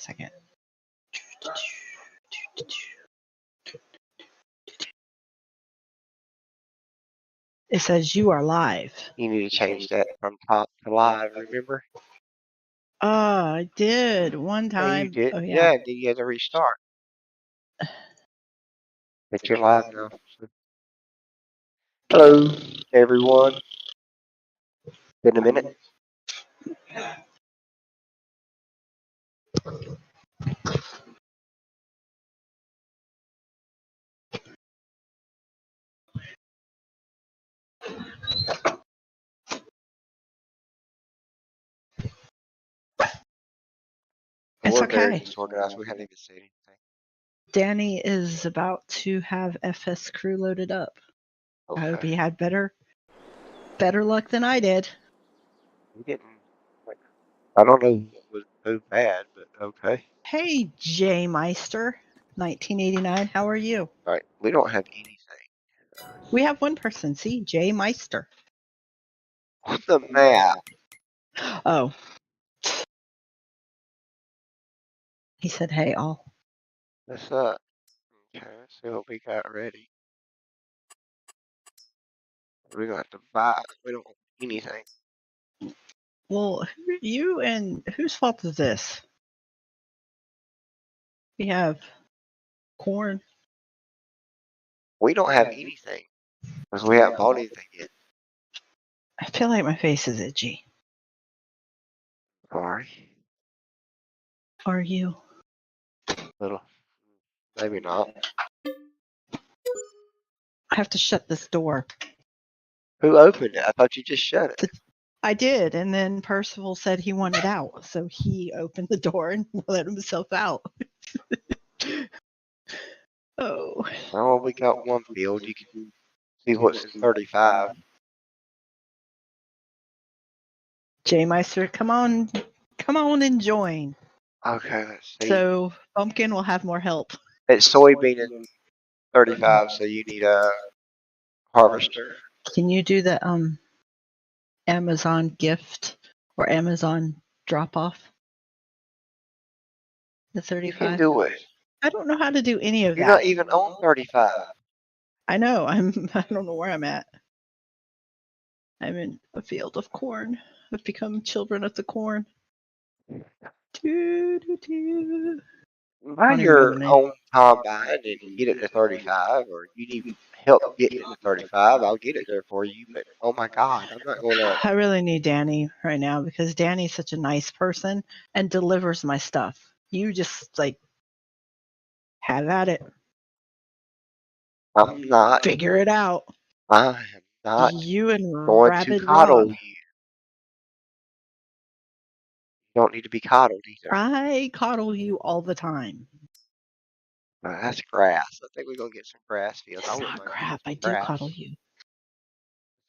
second. It says you are live. You need to change that from top to live, remember? Oh, I did one Yeah, you time. did. Oh, Yeah, then you had to restart. But you're live now. Hello, everyone. Been a minute. It's We're okay. very disorganized. We haven't even seen anything. Danny is about to have FS Crew loaded up. Okay. I hope he had better luck than I did. We didn't. I don't know what was so bad, but okay. Hey, J Meister, 1989. How are you? All right. We don't have anything. We have one person. See, J Meister. On the map. Oh. He said, hey, all. What's up? Okay, let's see what we got ready. We got to buy. We don't have anything. Well, you and whose fault is this? We have corn. We don't have anything. Because we haven't bought anything yet. I feel like my face is itchy. Sorry. Are you? Little. Maybe not. I have to shut this door. Who opened it? I thought you just shut it. I did, and then Percival said he wanted out, so he opened the door and let himself out. Oh. Oh, we got one field. You can see what's in 35. J Meister, come on and join. Okay, let's see. So Bumpkin will have more help. It's soybean in 35, so you need a harvester. Can you do the Amazon gift or Amazon drop off? The 35. You can do it. I don't know how to do any of You're that. not even on 35. I know. I don't know where I'm at. I'm in a field of corn. I've become children of the corn. Buy your own combine and get it to 35, or you need help getting it to 35. I'll get it there for you, but oh my God, I'm not going to. I really need Danny right now because Danny's such a nice person and delivers my stuff. You just have at it. I'm not. Figure it out. I am not You and going Rabid to coddle Rob. you. You don't need to be coddled either. I coddle you all the time. That's grass. I think we're going to get some grass fields. It's not crap. I do coddle you.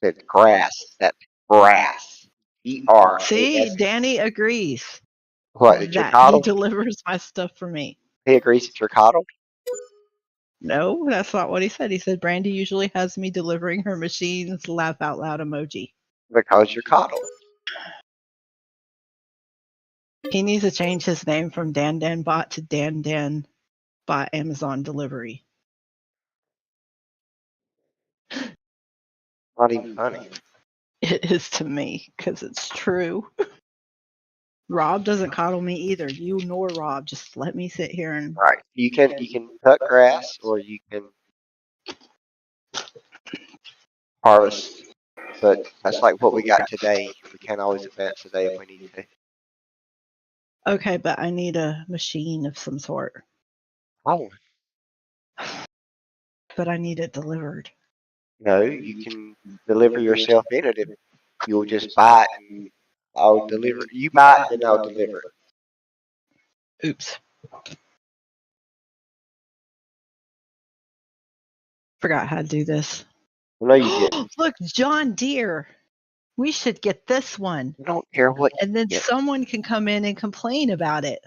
It's grass. That's grass. E-R. See, Danny agrees. What, that you're He coddled? delivers my stuff for me. He agrees that you're coddled? No, that's not what he said. He said Brandy usually has me delivering her machines laugh out loud emoji. Because you're coddled. He needs to change his name from Dan Dan Bot to Dan Dan Bot Amazon Delivery. Not even funny. It is to me because it's true. Rob doesn't coddle me either. You nor Rob. Just let me sit here and. Right. You can cut grass or you can harvest. But that's like what we got today. We can't always advance today if we need to. Okay, but I need a machine of some sort. Oh. But I need it delivered. No, you can deliver yourself in it if you'll just buy it and I'll deliver. You buy it, then I'll deliver it. Oops. Forgot how to do this. No, you didn't. Look, John Deere. We should get this one. I don't care what. And then someone can come in and complain about it.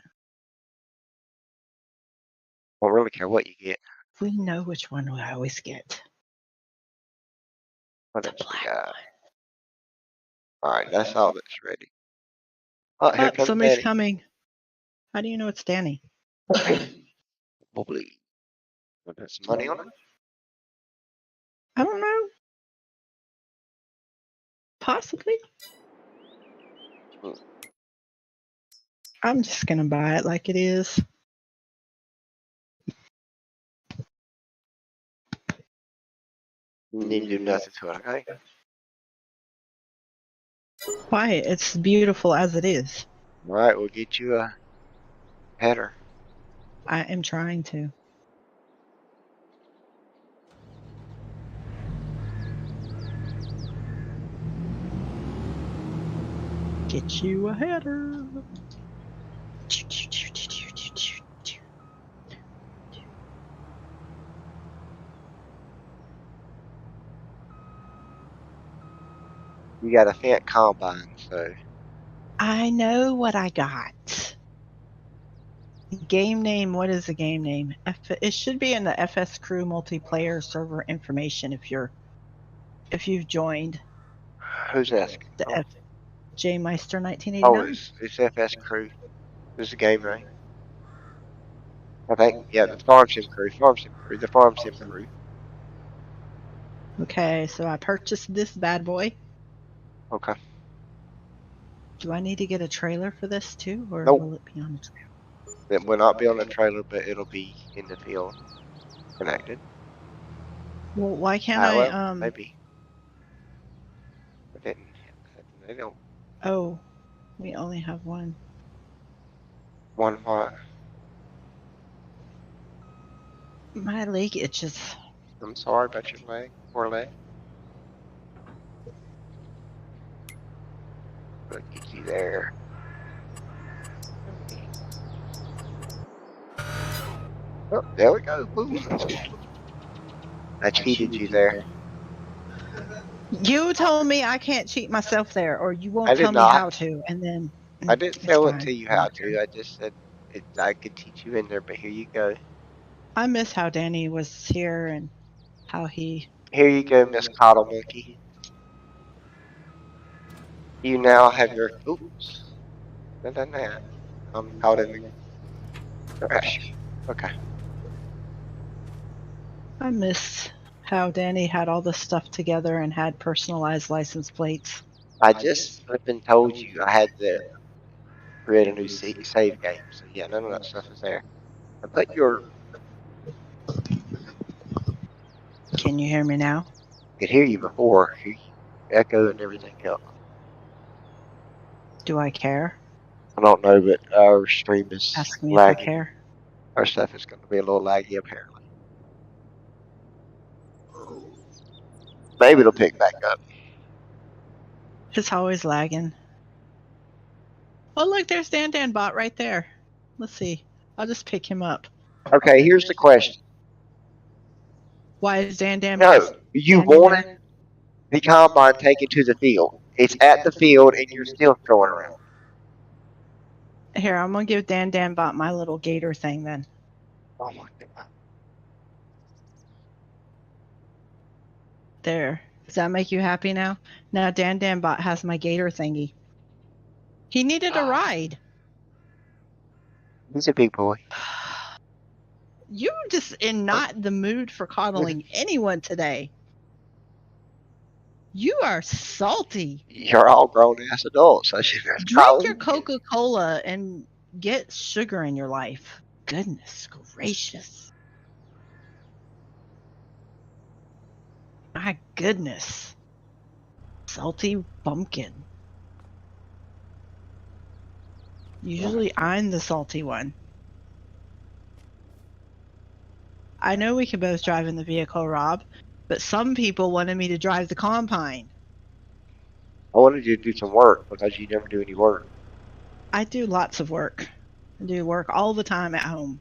I don't really care what you get. We know which one we always get. What else we got? All right, that's all that's ready. Oh, here comes somebody's Danny. coming. How do you know it's Danny? Probably. Put some money on it. I don't know. Possibly. Hmm. I'm just gonna buy it like it is. You need to do nothing to it, okay? Why? It's beautiful as it is. All right, we'll get you a header. I am trying to. Get you a header. You got a Fent combine, so I know what I got. Game name. What is the game name? It should be in the FS Crew multiplayer server information if you've joined who's asking? the Oh, J Meister oh 1989. it's FS Crew. This is the game name. I think, yeah, the Farm Sim Crew, the Farm Sim Crew. Okay, so I purchased this bad boy. Okay. Do I need to get a trailer for this too, or Nope, will it be on the trailer? it will not be on the trailer, but it'll be in the field connected. Well, why can't I? Well, maybe. But they don't. Oh, we only have one. One what? My leg itches. I'm sorry about your leg, poor leg. We'll get you there. Oh, there we go. Boom. I cheated you there. You told me I can't cheat myself there, or you I won't did tell me not. how to, and then I didn't it's tell it fine. to you I how don't care. to. I just said I could teach you in there, but here you go. I miss how Danny was here and how he. Here you go, Miss Coddle Monkey. You now have your. Oops. Done that. I'm caught in the crash. Okay. I miss how Danny had all the stuff together and had personalized license plates. I just flipping told you I had to create a new save game. So yeah, none of that stuff is there. I put your. Can you hear me now? I could hear you before. Hear you echo and everything else. Do I care? I don't know, but our stream is Ask me if I lagging. care. Our stuff is going to be a little laggy, apparently. Maybe it'll pick back up. It's always lagging. Oh, look, there's Dan Bot right there. Let's see. I'll just pick him up. Okay, here's the question. Why is Dan No, you wanted the combine taken to the field. It's at the field, and you're still throwing around. Here, I'm gonna give Dan Bot my little gator thing then. Oh my God. There. Does that make you happy now? Now Dan Bot has my gator thingy. He needed a ride. He's a big boy. You just in not the mood for coddling anyone today. You are salty. You're all grown ass adults. I should have Drink your Coca-Cola and get sugar in your life. Goodness gracious. My goodness. Salty bumpkin. Usually I'm the salty one. I know we can both drive in the vehicle, Rob, but some people wanted me to drive the combine. I wanted you to do some work because you never do any work. I do lots of work. I do work all the time at home.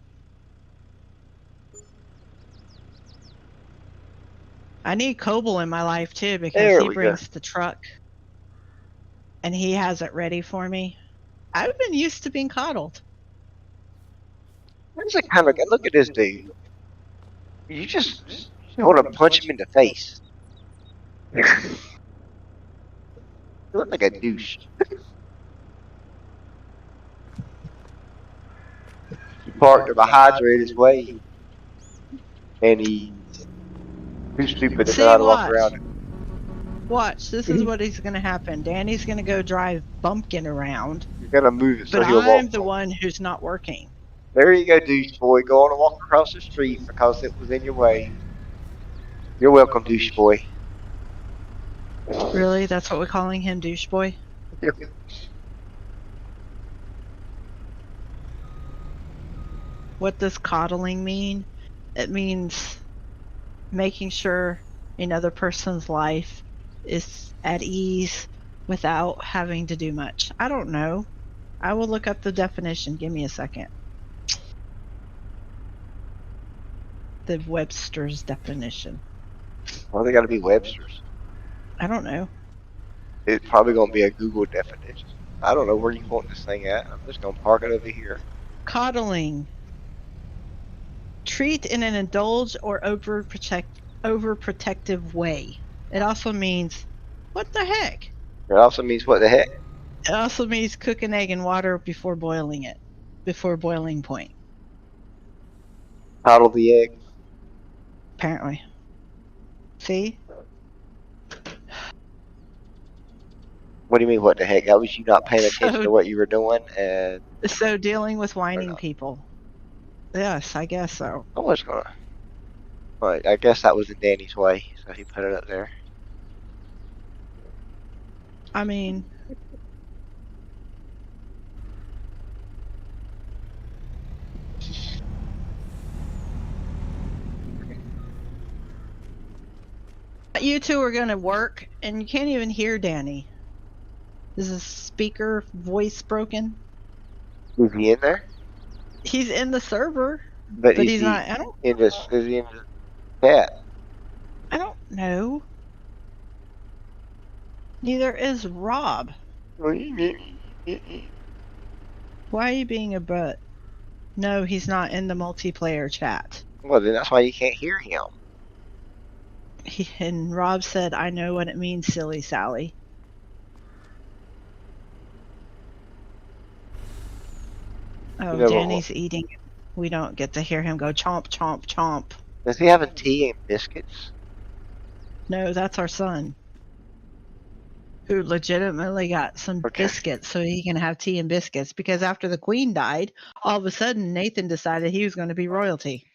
I need Coble in my life too because he brings the truck and he has it ready for me. I've been used to being coddled. Where's the kind of look at this dude? You just want to punch him in the face. You look like a douche. parked a hydrant his way, and he's too stupid to know See, how to walk around watch. Watch. This is it. what is going to happen. Danny's going to go drive Bumpkin around, You're gonna move it but so he'll walk. I'm the one who's not working. There you go, douche boy. Go on and walk across the street because it was in your way. You're welcome, douche boy. Really? That's what we're calling him, douche boy? What does coddling mean? It means making sure another person's life is at ease without having to do much. I don't know. I will look up the definition. Give me a second. The Webster's definition. Well, they got to be Webster's. I don't know. It's probably gonna be a Google definition. I don't know where you want this thing at. I'm just gonna park it over here. Coddling. Treat in an indulged or overprotective way. It also means, what the heck? It also means what the heck? It also means cook an egg in water before boiling it, before boiling point, Coddle the egg. apparently. See? What do you mean? What the heck? That was you not paying attention So, to what you were doing, and so dealing with or whining not. people. Yes, I guess so. I was gonna. Right, I guess that was in Danny's way, so he put it up there. I mean, you two are going to work, and you can't even hear Danny. Is his speaker voice broken? Is he in there? He's in the server, But but is he's he not. in this? Is he in the chat? I don't know. Neither is Rob. Why are you being a butt? No, he's not in the multiplayer chat. Well, then that's why you can't hear him. And Rob said, I know what it means, silly Sally. Oh, You know Danny's eating. We don't get to hear him go chomp, chomp, chomp. Is he having tea and biscuits? No, that's our son, who legitimately got some Okay. biscuits so he can have tea and biscuits, because after the queen died, all of a sudden Nathan decided he was going to be royalty.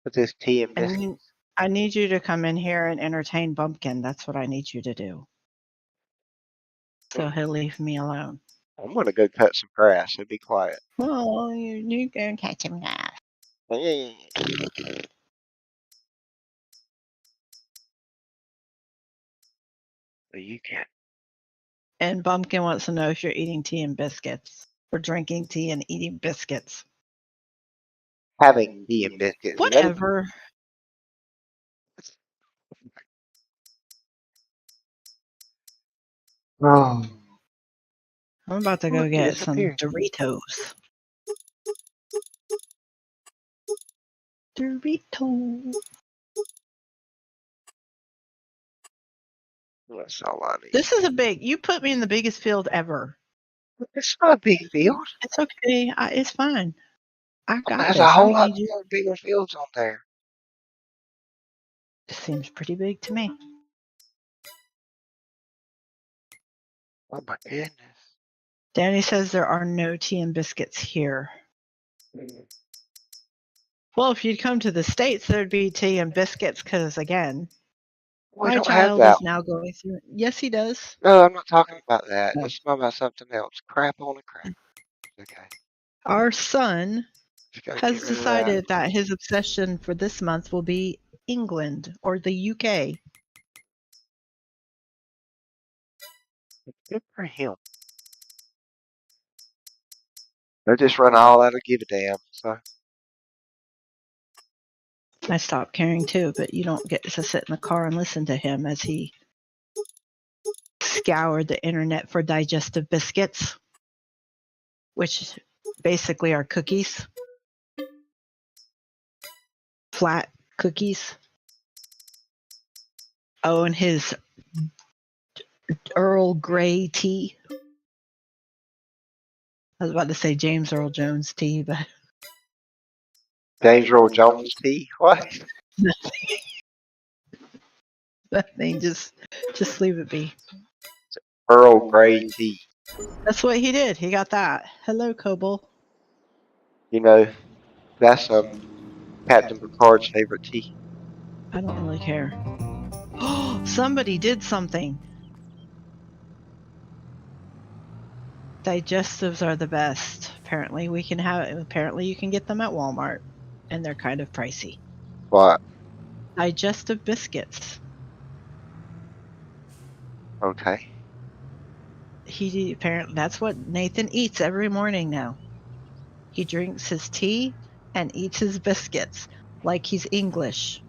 With his tea and biscuits. And I need you to come in here and entertain Bumpkin. That's what I need you to do. So he'll leave me alone. I'm gonna go cut some grass and be quiet. Oh, you go catch him now. So you can. And Bumpkin wants to know if you're eating tea and biscuits, or drinking tea and eating biscuits. Having tea and biscuits. Whatever. Oh. I'm about to Look, go he get some disappeared. Doritos. Doritos. That's all I need. This is you put me in the biggest field ever. It's not a big field. It's okay. It's fine. I got There's this. a I whole don't lot need you. more bigger fields on there. This seems pretty big to me. Oh my goodness. Danny says there are no tea and biscuits here. Well, if you'd come to the States, there'd be tea and biscuits because, again, We my don't have child that. is now going through. Yes, he does. No, I'm not talking about that. No. Let's talk about something else. Crap on a crack. Okay. Our son Just gotta get has rid of that. decided that his obsession for this month will be England or the UK. Good for him. They just run all out of give a damn. So I stopped caring too, but you don't get to sit in the car and listen to him as he scoured the internet for digestive biscuits, which basically are cookies, flat cookies. Oh, and his Earl Grey tea. I was about to say James Earl Jones tea, but James Earl Jones tea? What? nothing. Just leave it be. Earl Grey tea. That's what he did. He got that. Hello, Coble. You know, that's Captain Picard's favorite tea. I don't really care. Oh, somebody did something. Digestives are the best. Apparently you can get them at Walmart and they're kind of pricey. What? Digestive biscuits. Okay. He apparently that's what Nathan eats every morning now. He drinks his tea and eats his biscuits like he's English.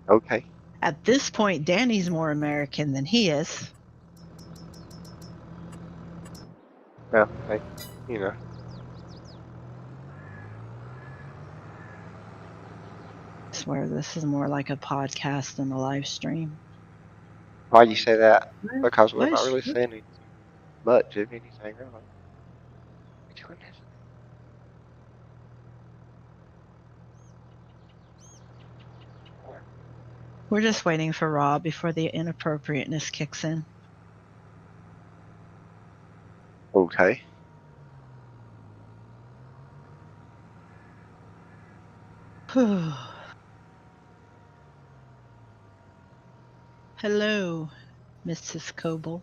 Okay. At this point, Danny's more American than he is. Well, hey, you know. I swear this is more like a podcast than a live stream. Why do you say that? Because we're not What? really saying much of anything, really. Which one is it? We're just waiting for Rob before the inappropriateness kicks in. Okay. Hello, Mrs. Coble.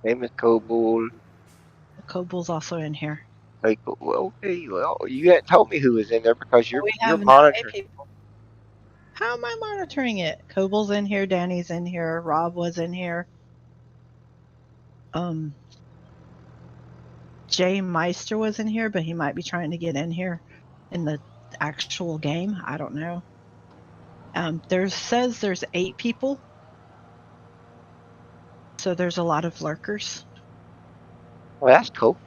Hey, Miss Coble. Coble's also in here. Hey, well, okay, well, you hadn't told me who was in there because We you're have 9 monitoring. people. How am I monitoring it? Coble's in here, Danny's in here, Rob was in here. Jay Meister was in here, but he might be trying to get in here in the actual game. I don't know. Says there's 8 people, so there's a lot of lurkers. Well, that's cool.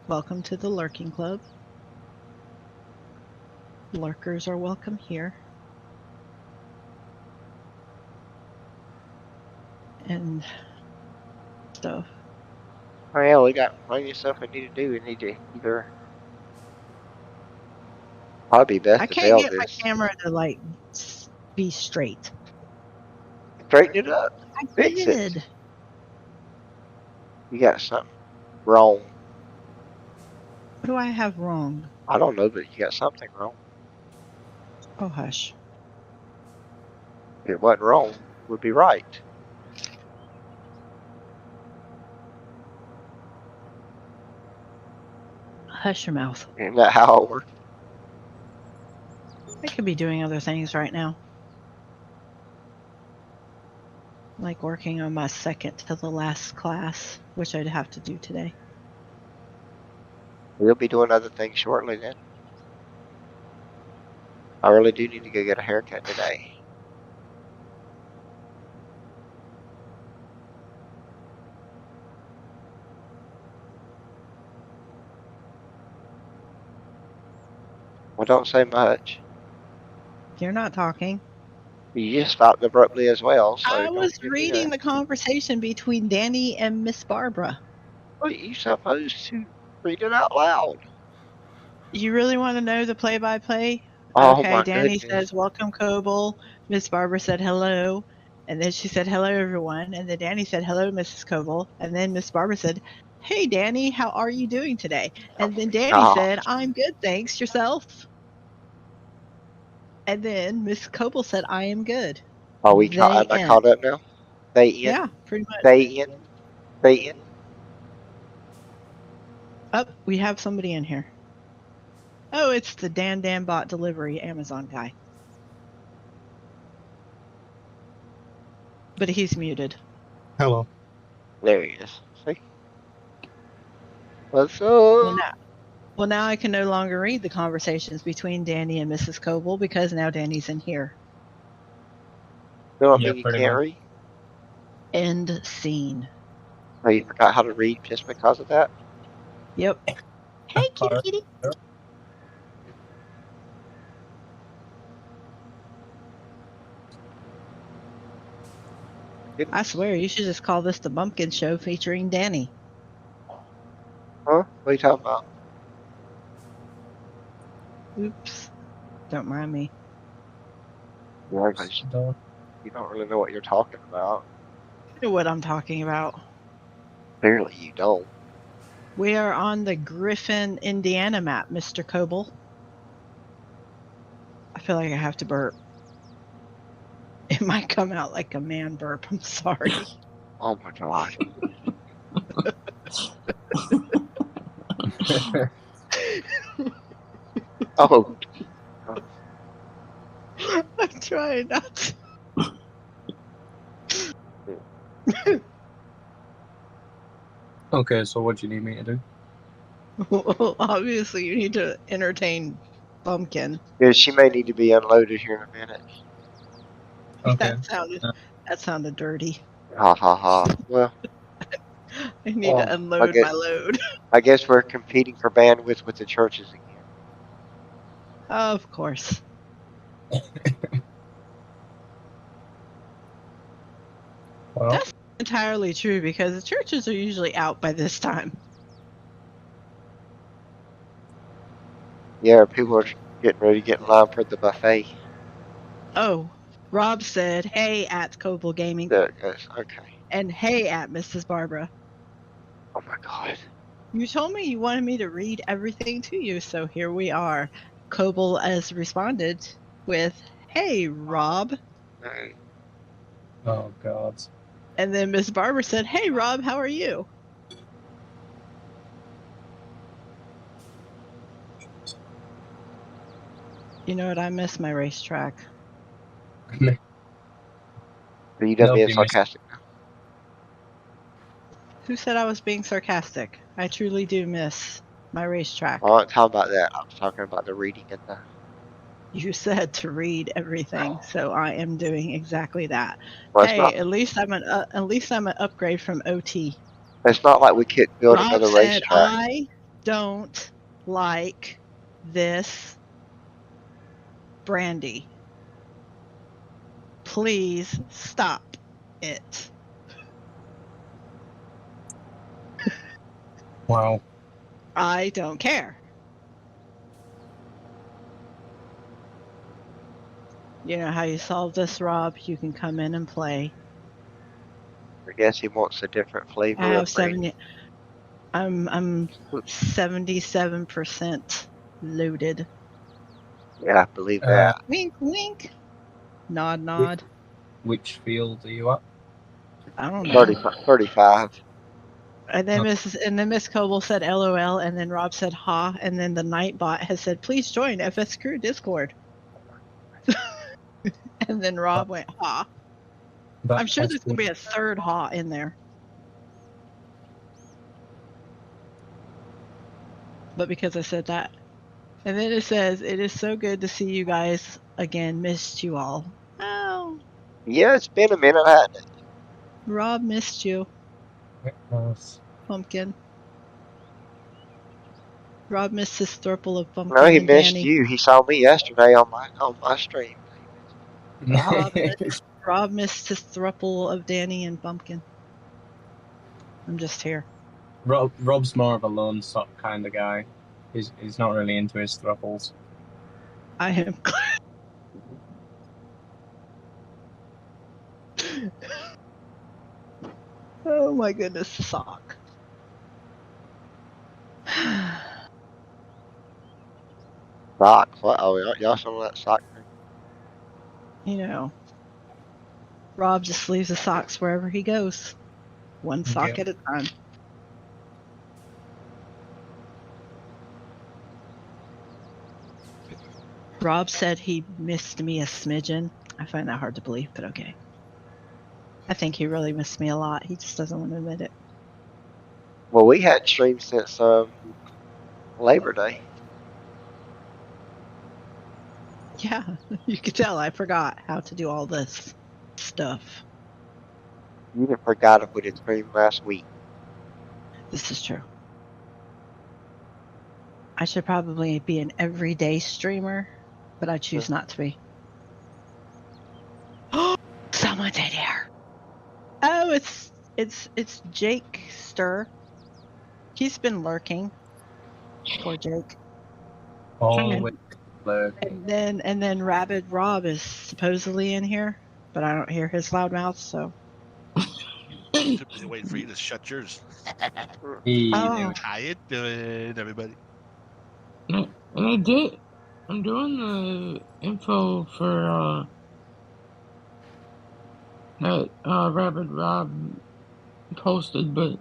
Welcome to the lurking club. Lurkers are welcome here. And stuff. Well, we got plenty of stuff we need to do. We need to either probably best I to can't bail get my this, camera to be straight. straighten it up, I fix it. did. You got something wrong. What do I have wrong? I don't know, but you got something wrong. Oh, hush. If it wasn't wrong, it would be right. Hush your mouth. Isn't that how it works? I could be doing other things right now. Like working on my second to the last class, which I'd have to do today. We'll be doing other things shortly then. I really do need to go get a haircut today. Well, don't say much. You're not talking. You just stopped abruptly as well, so I don't was give me reading that. the conversation between Danny and Miss Barbara. Well, you're supposed to read it out loud. You really want to know the play-by-play? Oh Okay, my Danny goodness. says, "Welcome, Coble." Miss Barbara said, "Hello." And then she said, "Hello, everyone." And then Danny said, "Hello, Mrs. Coble." And then Miss Barbara said, "Hey, Danny, how are you doing today?" Oh And then my Danny God. said, "I'm good, thanks. Yourself?" And then Miss Coble said, "I am good." They Am I end. caught up now? They in? Yeah, pretty much. They in? They in? Oh, we have somebody in here. Oh, it's the Dan Bot Delivery Amazon guy. But he's muted. Hello. There he is. See? What's Well, up? now, well, now I can no longer read the conversations between Danny and Mrs. Coble because now Danny's in here. You don't Yeah, mean you pretty can't much. read? End scene. Oh, you forgot how to read just because of that? Yep. Hey, kitty Alright. kitty. I swear, you should just call this the Bumpkin Show featuring Danny. Huh? What are you talking about? Oops. Don't mind me. Yeah, 'cause you don't really know what you're talking about. You know what I'm talking about. Clearly you don't. We are on the Griffin, Indiana map, Mr. Coble. I feel like I have to burp. It might come out like a man burp. I'm sorry. Oh my god. Oh. I'm trying not to. Okay, so what do you need me to do? Well, obviously, you need to entertain Bumpkin. Yeah, she may need to be unloaded here in a minute. Okay. That sounded dirty. Ha ha ha. Well, I need to I unload guess, my load. I guess we're competing for bandwidth with the churches again. Of course. Well, That's entirely true because the churches are usually out by this time. Yeah, people are getting ready to get in line for the buffet. Oh, Rob said, "Hey at Coble Gaming," There it goes. Okay. and "Hey at Mrs. Barbara." Oh my god. You told me you wanted me to read everything to you, so here we are. Coble has responded with, "Hey, Rob." Alright. oh god. And then Miss Barbara said, "Hey, Rob, how are you?" You know what? I miss my racetrack. Are you done Nobody being sarcastic now? Who said I was being sarcastic? I truly do miss my racetrack. I wasn't talking about that. I was talking about the reading and the. You said to read everything, so I am doing exactly that. Well, Hey, at least I'm an upgrade from OT. it's not like we couldn't build Rob another said, racetrack. "I don't like this brandy. Please stop it." Wow. I don't care. You know how you solve this, Rob? You can come in and play. I guess he wants a different I flavor have of brandy. I'm 77% loaded. Yeah, I believe that. Wink, wink. Nod, Which, nod. which field are you at? I don't know. 35. And then Miss Coble said LOL, and then Rob said ha, and then the Nightbot has said, "Please join FS Crew Discord." And then Rob went ha. I'm sure there's gonna be a third ha in there. But because I said that. And then it says, "It is so good to see you guys again. Missed you all." Oh, Yeah, it's been a minute, hasn't it? Rob missed you, Pumpkin. Rob missed his throuple of No, Pumpkin he and missed Danny. you. He saw me yesterday on my stream. Rob missed his throuple of Danny and Pumpkin. I'm just here. Rob's more of a lone sock kind of guy. He's not really into his thruples. I am. Oh my goodness, sock. Socks? What? Oh, y'all some of that sock thing? You know, Rob just leaves the socks wherever he goes, one sock at a time. Rob said he missed me a smidgen. I find that hard to believe, but okay. I think he really missed me a lot. He just doesn't want to admit it. Well, we hadn't streamed since Labor Day. Yeah, you could tell I forgot how to do all this stuff. You didn't forgot if we did stream last week. This is true. I should probably be an everyday streamer, but I choose not to be. Oh, someone's in here. No, it's Jake Stir. He's been lurking. Poor Jake. Always lurking. And then Rabid Rob is supposedly in here, but I don't hear his loud mouth. So Too busy waiting for you to shut yours. Oh. How you doing, everybody? And I did. I'm doing the info for that Rabbit Rob posted, but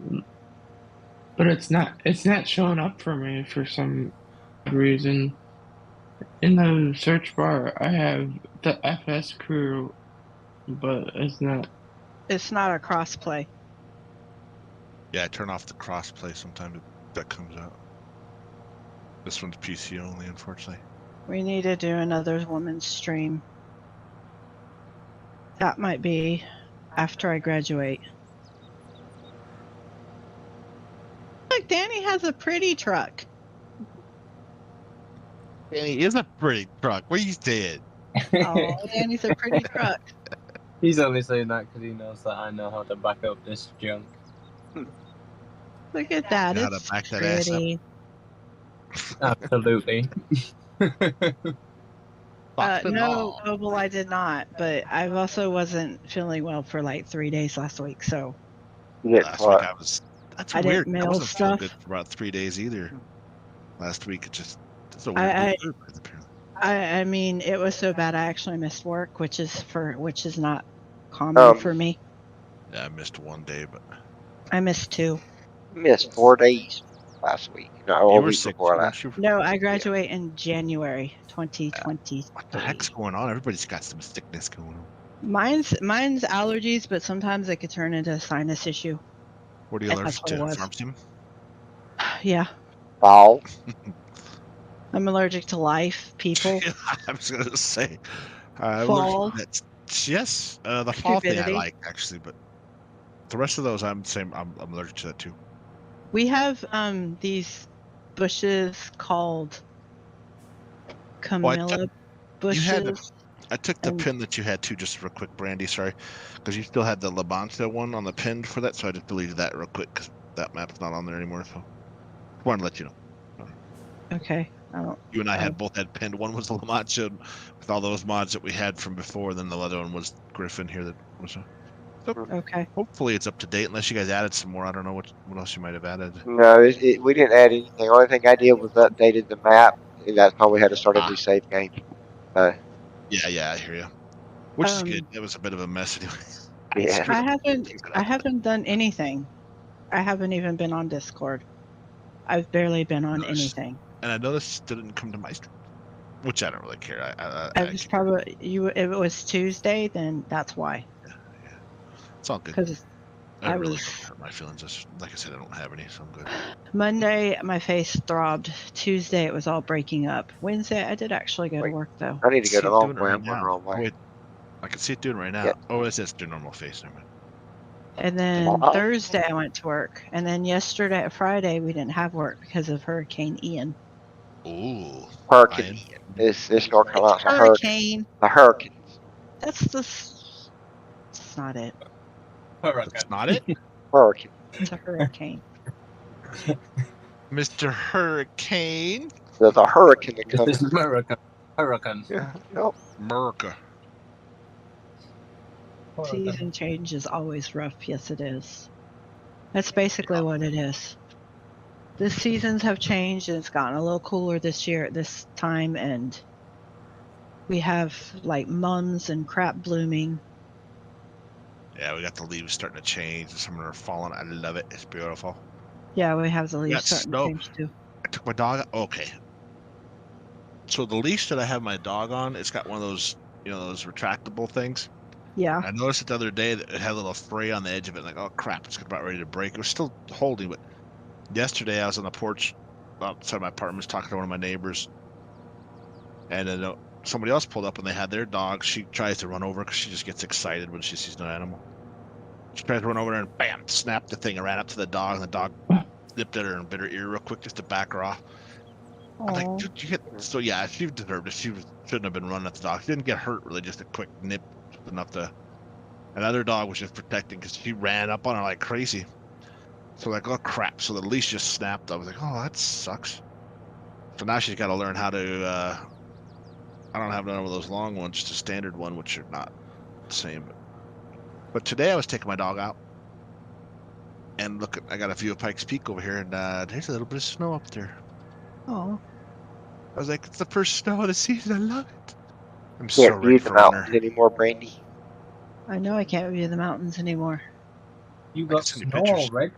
it's not showing up for me for some reason. In the search bar, I have the FS crew, but it's not. it's not a crossplay. Yeah, I turn off the crossplay sometimes. That comes out. This one's PC only, unfortunately. We need to do another woman's stream. That might be after I graduate. Look, Danny has a pretty truck. Danny is a pretty truck. What are you saying? Oh, Danny's a pretty truck. He's only saying that because he knows that I know how to back up this junk. Look at that. You know how to It's back that ass up? pretty. Absolutely. No, Noble, I did not. But I also wasn't feeling well for like 3 days last week, so Last week I was. That's I weird. didn't I mail wasn't feeling stuff. good for about 3 days either. Last week it just. It's a I- weird group, apparently. I mean, it was so bad I actually missed work, which is not common for me. Yeah, I missed 1 day, but I missed 2. Missed 4 days last week. No, you a were week sick, before that. weren't you? No, I graduate in January 2020. What the heck's going on? Everybody's got some sickness going on. Mine's allergies, but sometimes it could turn into a sinus issue. What are you And allergic that's what it to? was. Farm team? Yeah, Fall. I'm allergic to life, people, I was gonna say. fall. Yes, the fall thing I Stupidity. like actually, but the rest of those I'm allergic to that too. We have these bushes called camellia bushes. I took the And- pin that you had too, just real quick, Brandy. Sorry, because you still had the Labonta one on the pin for that, so I just deleted that real quick because that map's not on there anymore. So, wanted to let you know. Okay, I don't. You and I had both had pinned. One was the Lamancha with all those mods that we had from before. Then the other one was Griffin here. That was. Okay. Hopefully it's up to date. Unless you guys added some more. I don't know what else you might have added. No, we didn't add anything. The only thing I did was updated the map, and that's why we had to start a new save game. Yeah, I hear you. Which is good. It was a bit of a mess anyway. Yeah. I haven't done anything. I haven't even been on Discord. I've barely been on anything. And I noticed it didn't come to my stream, which I don't really care. I was probably if it was Tuesday, then that's why. Yeah. It's all good. Because I really don't hurt my feelings. Just like I said, I don't have any, so I'm good. Monday my face throbbed. Tuesday it was all breaking up. Wednesday I did actually go to work though. I need to go See the it long doing it way. right I'm going the now. wrong way. Wait, I can see it doing it right now. Yeah. Oh, it says do normal face. Never mind. And then Wow. Thursday I went to work. And then yesterday, Friday, we didn't have work because of Hurricane Ian. Ooh. Hurricane. It's North Carolina. It's a hurricane. A hurricane. That's not it. That's not it? Hurricane. It's a hurricane. Mr. Hurricane. There's a hurricane that comes. This is America. Hurricane. Yeah. Nope. America. Season change is always rough. Yes, it is. That's basically what it is. The seasons have changed and it's gotten a little cooler this year at this time, and we have like mums and crap blooming. Yeah, we got the leaves starting to change. Some of them are falling. I love it. It's beautiful. Yeah, we have the We leaves got starting snow. to change too. I took my dog. Okay. So the leash that I have my dog on, it's got one of those, those retractable things. Yeah. I noticed it the other day that it had a little fray on the edge of it. Like, oh crap, it's about ready to break. It was still holding, but yesterday I was on the porch outside my apartment talking to one of my neighbors, and then somebody else pulled up and they had their dog. She tries to run over because she just gets excited when she sees an animal. She tries to run over there and bam, snapped the thing and ran up to the dog, and the dog nipped at her and bit her ear real quick just to back her off. I'm like, dude, you hit. So yeah, she deserved it. She shouldn't have been running at the dog. She didn't get hurt really, just a quick nip enough to Another dog was just protecting because she ran up on her like crazy. So like, oh crap! So the leash just snapped. I was like, oh, that sucks. So now she's got to learn how to. I don't have none of those long ones, just a standard one, which are not the same. But today I was taking my dog out, and look, I got a view of Pikes Peak over here, and there's a little bit of snow up there. Oh, I was like, it's the first snow of the season. I love it. I'm so Can't view ready the for winter. mountains anymore, Brandy. I know I can't view the mountains anymore. You I got can send you snow pictures. already?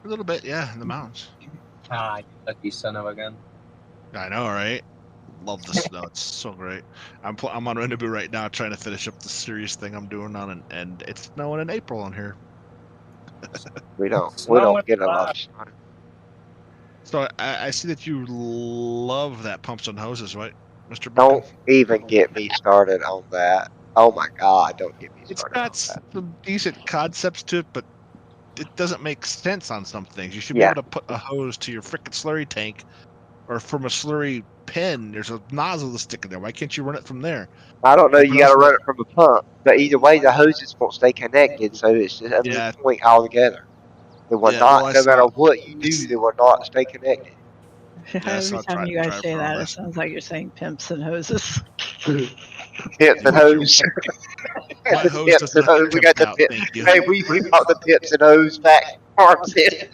A little bit, yeah, in the mountains. Ah, you lucky son of a gun. I know, right? Love the snow. It's so great. I'm on Renaboo right now, trying to finish up the serious thing I'm doing on, and it's snowing in April on here. We don't Snow get a and lot of snow. So I see that you love that pumps and hoses, right, Mr. Don't Bumpkin? even get me started on that. Oh my God, don't get me It's started got on that. some decent concepts to it, but it doesn't make sense on some things. You should be Yeah. able to put a hose to your frickin' slurry tank, or from a slurry pen. There's a nozzle that's sticking there. Why can't you run it from there? I don't know, But you gotta also, run it from a pump, but either way the hoses won't stay connected, so it's just a moot yeah, point altogether. They will yeah. Well, not, I no matter saw. what you do, they will not stay connected. Yeah, I Every saw time you guys say driver on that, it this. sounds like you're saying pimps and hoses. Pips and hose. My The hose pips doesn't and have to hose. We got temp the out. pip. Thank you. Hey, we bought the pips and hose back farms in.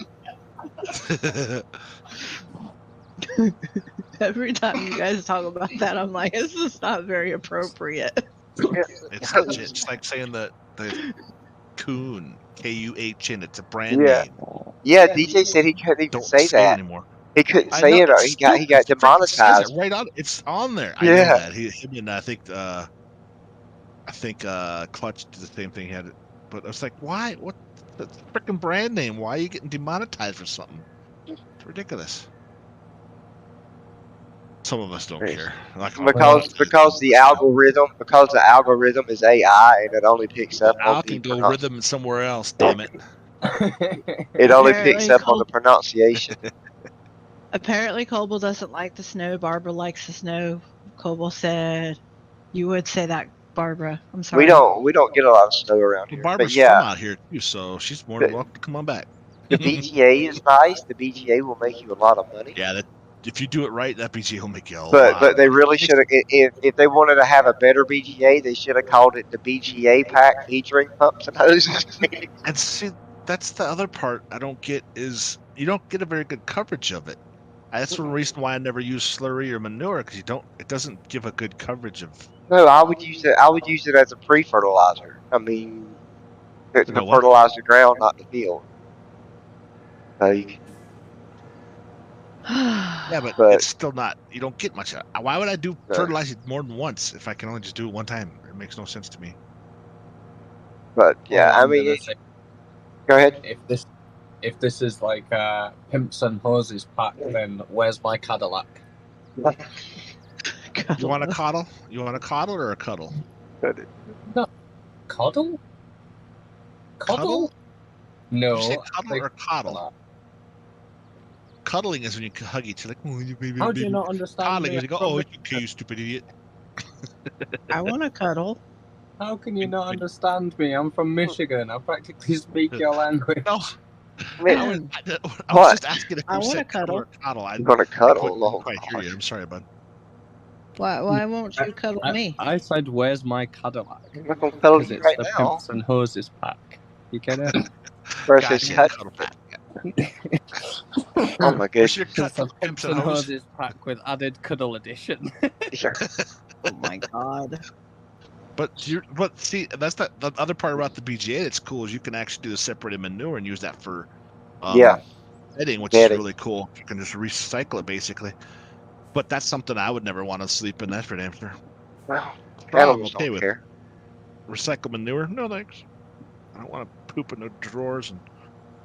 Every time you guys talk about that, I'm like, this is not very appropriate. It's legit. Just like saying the Kuhn, Kuhn. It's a brand Yeah. name. Yeah, DJ said he couldn't even Don't say say it that. anymore. He couldn't I say know it, or it's he stupid. got It freaking says it demonetized. right on. It's on there. I know Yeah. that. Him and I think Clutch did the same thing. He had it, but I was like, why? What? That's a freaking brand name. Why are you getting demonetized for something? It's ridiculous. Some of us don't care. Like, Because the algorithm is AI and it only picks up on I the can go rhythm somewhere else. Damn it. it only picks Apparently, up on the pronunciation. apparently Coble doesn't like the snow. Barbara likes the snow. Coble said, "You would say that, Barbara." I'm sorry. We don't get a lot of snow around Well, here. But Barbara's yeah, from out here too, so she's more than welcome to come on back. the BGA is nice. The BGA will make you a lot of money. Yeah, that if you do it right, that BG will make you a But lot of they money. really should have, if they wanted to have a better BGA, they should have called it the BGA pack featuring pumps and hoses. And see, that's the other part I don't get is you don't get a very good coverage of it. That's the reason why I never use slurry or manure because it doesn't give a good coverage of. No, I would use it as a pre-fertilizer. I mean, to No what? fertilize the ground, not the field. So Yeah, but But- it's still not. You don't get much. Why would I do No. fertilize it more than once if I can only just do it one time? It makes no sense to me. But yeah, All I I'm mean, gonna say, go ahead. if this is like a pimps and hoses pack, then where's my Cadillac? You want a coddle? You want a coddle or a cuddle? Coddle? Cuddle? No. Did you say I cuddle think or coddle? Cuddling is when you hug each other. Like, oh, you baby, How do you baby. not understand Coddling me? is you go, oh, it's okay, you stupid idiot. I want to cuddle. How can you not understand me? I'm from Michigan. I practically speak your language. No, Man, I was just asking if I you wanna said cuddle or cuddle. coddle. I'm gonna cuddle. Couldn't quite hear you. I'm sorry, bud. Why won't you cuddle me? I said, where's my Cadillac? I'm not gonna cuddle Because you it's right the now. pimps and hoses pack. You get it? Versus Gotcha, cut. cuddle pack. Oh my Where's goodness. your cut It's a for pimps and hose? hoses pack with added cuddle edition. Oh my god. But see, that's the other part about the BGA that's cool is you can actually do the separated manure and use that for Yeah. bedding, which Bedding. is really cool. You can just recycle it basically. But that's something I would never want to sleep in. That's for damn sure. Well, I'm animals okay don't with care. recycle manure. No thanks. I don't want to poop in the drawers. And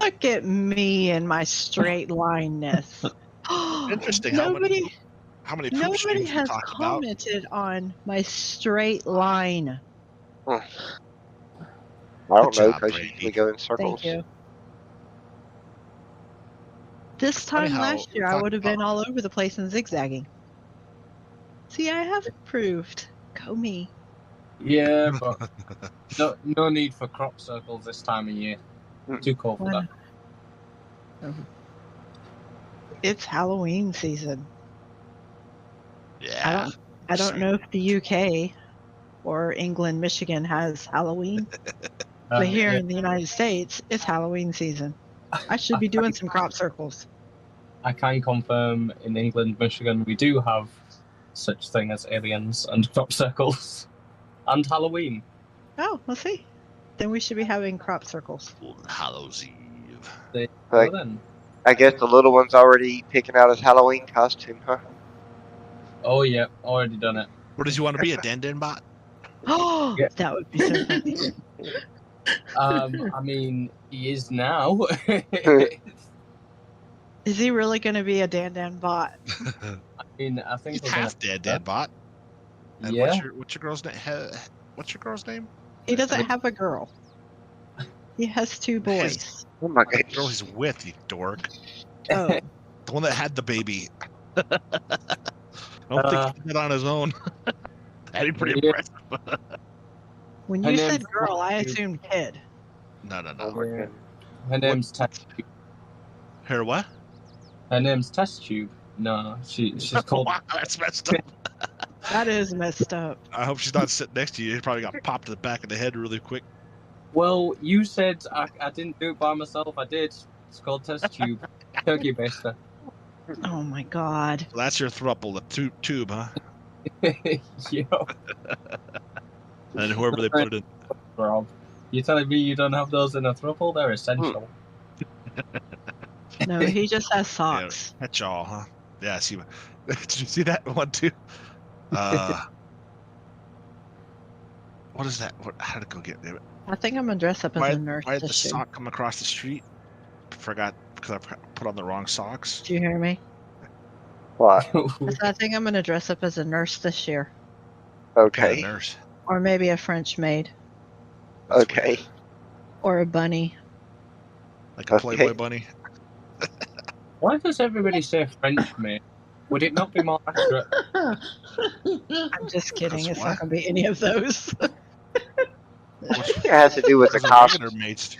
Look at me and my straight lineness. interesting Nobody how many poop nobody streams we has talked about. commented on my straight line. I don't know job, because you Brady. usually go in circles. Thank you. This Funny time how last we year, I talked would have about- been all over the place and zigzagging. See, I have improved. Go me. Yeah, but no need for crop circles this time of year. Too cold for that. It's Halloween season. Yeah. I don't know if the UK or England, Michigan has Halloween, but here in the United States, it's Halloween season. I should be doing some crop circles. I can confirm in England, Michigan, we do have such thing as aliens and crop circles and Halloween. Oh, let's see. Then we should be having crop circles. Hallows Eve. Like, then. I guess the little one's already picking out his Halloween costume, huh? Oh yeah, already done it. What does he want to be? A Dan bot? Oh, Yeah. that would be so funny. I mean, he is now. Is he really going to be a Dan bot? I mean, I think He's we're half Dan bot. And Yeah. what's your girl's name? What's your girl's name? He doesn't have a girl. He has 2 boys. Oh my The gosh. girl he's with, you dork. Oh, The one that had the baby. I don't think he did it on his own. That'd be pretty Yeah. impressive. when Her you name's said girl, I Matthew. assumed kid. Oh No. my Yeah. goodness. Her name's Test Tube. Her what? Her name's Test Tube. No, she's called. Wow, that's messed up. That is messed up. I hope she's not sitting next to you. You probably got popped in the back of the head really quick. Well, you said I didn't do it by myself. I did. It's called Test Tube. Turkey baster. Oh my god. So that's your thruple, the tube, huh? Yo, And whoever they put it in. Rob, you telling me you don't have those in a throuple? They're essential. No, he just has socks. That's y'all, huh? Yeah, see. Did you see that one too? What is that? How did it go get it? I think I'm gonna dress up as Why a nurse did the this year. sock come across the street? Forgot because I put on the wrong socks. Do you hear me? What? I think I'm gonna dress up as a nurse this year, Kind Okay. of nurse. or maybe a French maid, Okay. or a bunny. Like a Okay. Playboy bunny. Why does everybody say French, mate? Would it not be more accurate? I'm just kidding. That's It's what? not gonna be any of those. I think it has to do with the Those are regular costume. mates.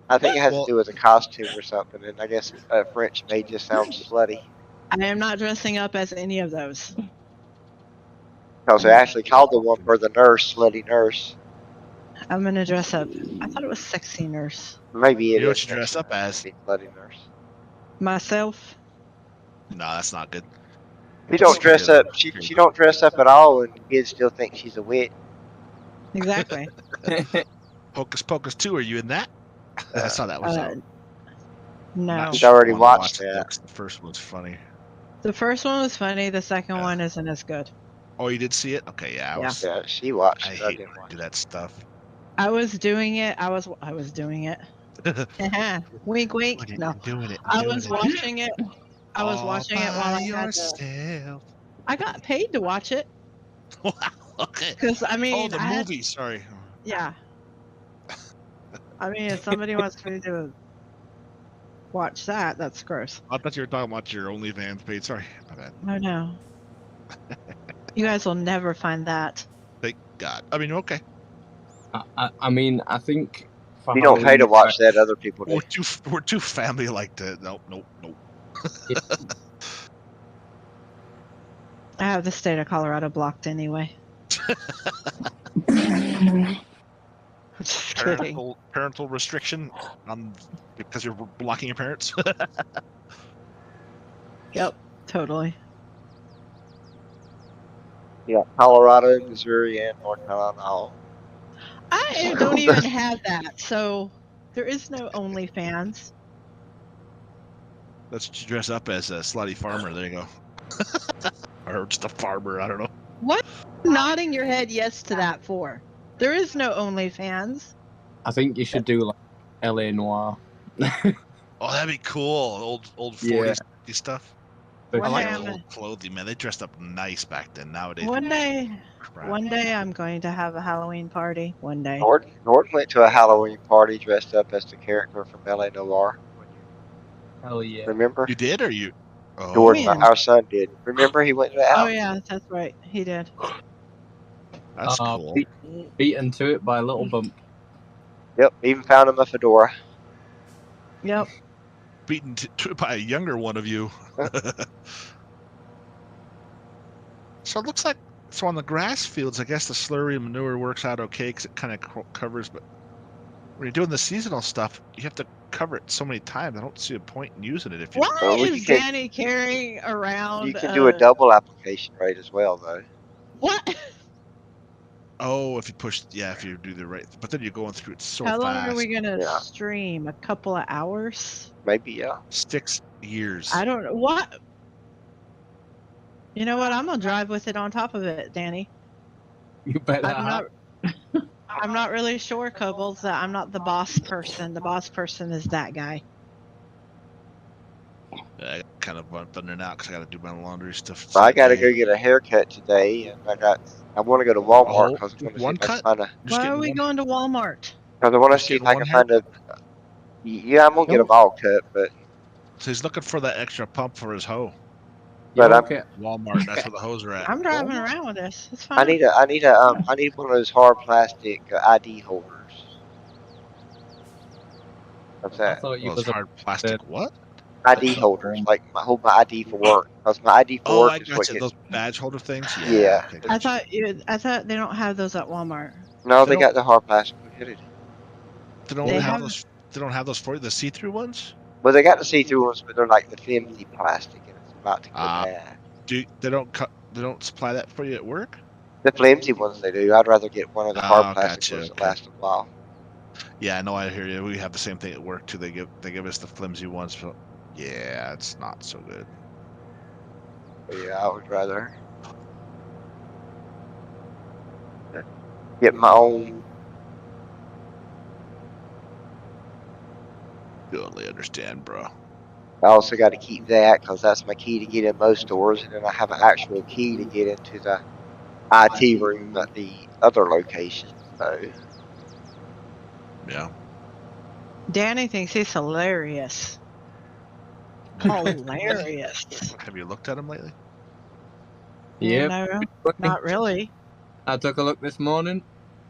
I think it has Well- to do with the costume or something, and I guess French maid just sounds slutty. I am not dressing up as any of those. Because they actually called the one for the nurse, slutty nurse. I'm gonna dress up. I thought it was sexy nurse. Maybe it You know is what you dress up as? slutty nurse. Myself. No, that's not good. She don't dress up. She don't dress up at all, and kids still think she's a witch. Exactly. Hocus Pocus 2, are you in that? I saw that was out. No. Not She's sure already I wanna watched watch it, that. 'cause The first one's funny. The first one was funny. The second one isn't as good. Oh, you did see it? Okay, yeah. Yeah, she watched I it. I hate didn't when I watch do it. that stuff. I was doing it. I was doing it. Wink, wink. No, Doing it. I was watching it. I was All watching it while I by had to. yourself. I got paid to watch it Wow. Okay. because I mean, Oh, the I had- movie. Sorry. yeah. I mean, if somebody wants me to watch that, that's gross. I thought you were talking about your OnlyFans page. Sorry, my bad. Oh no. You guys will never find that. Thank God. I mean, okay. I mean, I think. For You don't pay to Halloween, watch that. Other people do. We're too family like to. Nope. I have the state of Colorado blocked anyway. Just kidding. Parental restriction on because you're blocking your parents. Yep, totally. Yeah, Colorado, Missouri, and North Carolina. All. I don't even have that, so there is no OnlyFans. Let's dress up as a slutty farmer. There you go. Or just a farmer. I don't know. What are you nodding your head yes to that for? There is no OnlyFans. I think you should do like LA Noir. Oh, that'd be cool. Old 40s Yeah. 50s stuff. One I like day the I'm old clothing, man. They dressed up nice back then. Nowadays, One day, crap. one day I'm going to have a Halloween party. One day. Norton went to a Halloween party dressed up as the character from LA Noir. Hell yeah. Remember? You did, or you? Oh, Jordan, Yeah. our son, did. Remember he went to that? Oh yeah, that's right. He did. That's cool. Beaten to it by a little bump. Yep, even found him a fedora. Yep. Beaten by a younger one of you. So it looks like on the grass fields, I guess the slurry manure works out okay because it kind of covers. But when you're doing the seasonal stuff, you have to cover it so many times. I don't see a point in using it if you. Why Well, is Danny carrying around? You can do a double application rate as well, though. What? Oh, if you do the right, but then you're going through it so How fast. long are we gonna Yeah. stream? A couple of hours? Maybe, yeah. 6 years. I don't know what. You know what? I'm gonna drive with it on top of it, Danny. You better. I'm not really sure, Kobolds, that I'm not the boss person. The boss person is that guy. I kind of went in and out because I got to do my laundry stuff. So I got to go get a haircut today, and I want to go to Walmart because I want to see if I can find a. Why are we going to Walmart? Because I want to see if I can find a. Yeah, I'm gonna get a ball cut, but. So he's looking for that extra pump for his hoe. But I'm Walmart. That's where the hoes are at. I'm driving around with this. It's fine. I need one of those hard plastic ID holders. What's that? I thought you was hard plastic. What? ID holders, like hold my ID for work. Because my ID for work is what gets. Those badge holder things. Yeah. Okay, I thought they don't have those at Walmart. No, they got the hard plastic. They don't have those. They don't have those for you. The see-through ones. Well, they got the see-through ones, but they're like the flimsy plastic, and it's about to go bad. They don't supply that for you at work? The flimsy ones they do. I'd rather get one of the hard plastic ones that last a while. Yeah, I know. I hear you. We have the same thing at work too. They give us the flimsy ones, but yeah, it's not so good. But yeah, I would rather get my own. Totally understand, bro. I also got to keep that because that's my key to get in most stores, and then I have an actual key to get into the IT room at the other location. So. Yeah. Danny thinks he's hilarious. Hilarious. Have you looked at him lately? Yeah. No, not really. I took a look this morning.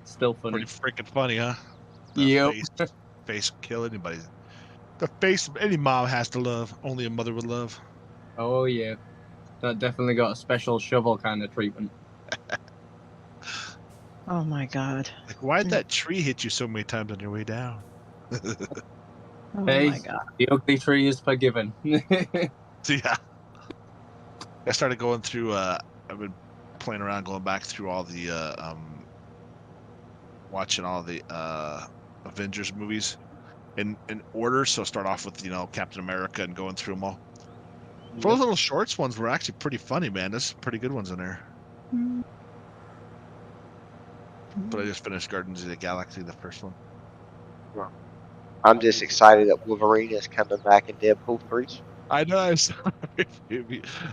Still funny. Pretty freaking funny, huh? Yep. Face kill anybody. The face any mom has to love. Only a mother would love. Oh yeah. That definitely got a special shovel kind of treatment. Oh my god. Like, why'd that tree hit you so many times on your way down? Oh hey, my god. The ugly tree is forgiven. So yeah. I started going through I've been playing around going back through all the watching all the Avengers movies in order. So start off with Captain America and going through them all. Yep. Those little shorts ones were actually pretty funny, man. There's some pretty good ones in there. Mm-hmm. But I just finished Guardians of the Galaxy, the first one. Well, I'm just excited that Wolverine is coming back in Deadpool 3. I know. I saw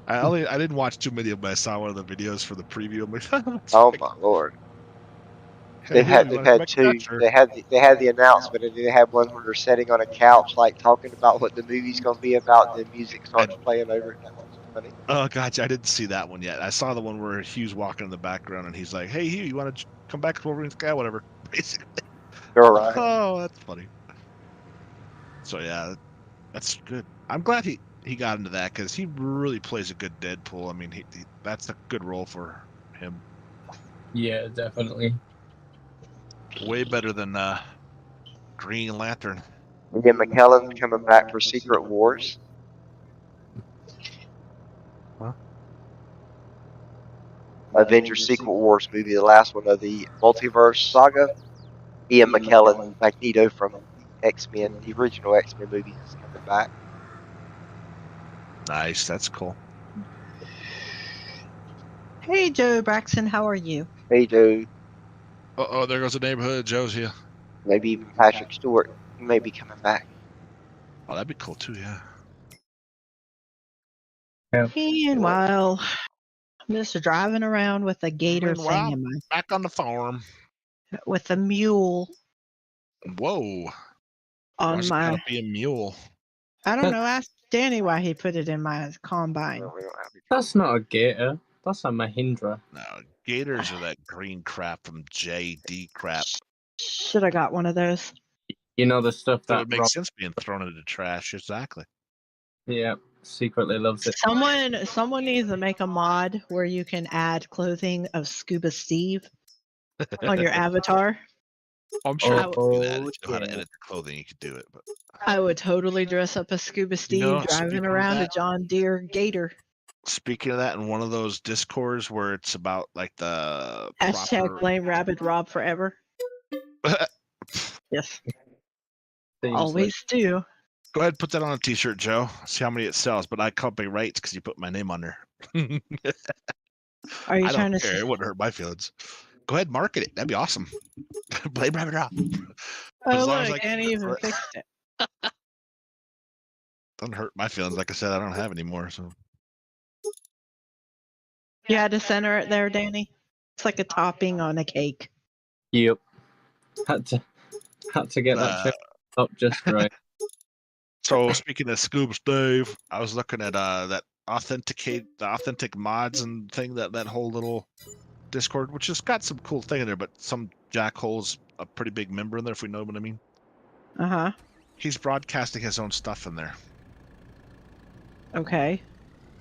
I didn't watch too many of them. I saw one of the videos for the preview. I'm like, oh my lord! They've had two. They had the announcement, and they had one where they're sitting on a couch, like talking about what the movie's going to be about. And the music starts playing over it. That was funny. Oh gotcha! I didn't see that one yet. I saw the one where Hugh's walking in the background, and he's like, "Hey Hugh, you want to come back to Wolverine's guy, whatever." Basically. You're right. Oh, that's funny. So yeah, that's good. I'm glad he got into that because he really plays a good Deadpool. I mean, that's a good role for him. Yeah, definitely. Way better than Green Lantern. Ian McKellen's coming back for Secret Wars. Huh? Avengers Secret Wars movie, the last one of the multiverse saga. Ian McKellen, Magneto from X-Men, the original X-Men movie, is coming back. Nice, that's cool. Hey Joe Braxton, how are you? Hey Joe. Uh-oh, there goes the neighborhood. Joe's here. Maybe even Patrick Stewart. He may be coming back. Oh, that'd be cool too, yeah. Meanwhile, I'm just driving around with a gator thing in my... Back on the farm. With a mule. Whoa. On Why's my... it gotta be a mule? I don't know. Ask Danny why he put it in my combine. No, That's not a gator. That's a Mahindra. No, gators are that green crap from JD crap. Should have got one of those. You know the stuff That that would make sense being thrown into the trash. Exactly. Yeah, secretly loves it. Someone needs to make a mod where you can add clothing of Scuba Steve on your avatar. I'm sure you can do that. If you know how to yeah. edit the clothing, you could do it. But I would totally dress up as Scuba Steve know, driving speaking of around a that- John Deere Gator. speaking of that, in one of those discords where it's about like the Hashtag blame Rabid Rob forever. Yes. Always do. Go ahead and put that on a t-shirt, Joe. See how many it sells, but I copyright because you put my name on there. Are you I trying don't to care. It wouldn't hurt my feelings. Go ahead and market it. That'd be awesome. Blame Rabbit Rob. Oh, as long as look, I Annie even fixed it. Doesn't hurt my feelings. Like I said, I don't have any more. So You had to center it there, Danny. It's like a topping on a cake. Yep. Had to get that check up just right. So speaking of Scoobs Dave, I was looking at that authentic mods and thing, that whole little Discord, which has got some cool thing in there, but some jackhole's a pretty big member in there, if we know what I mean. Uh-huh. He's broadcasting his own stuff in there. Okay.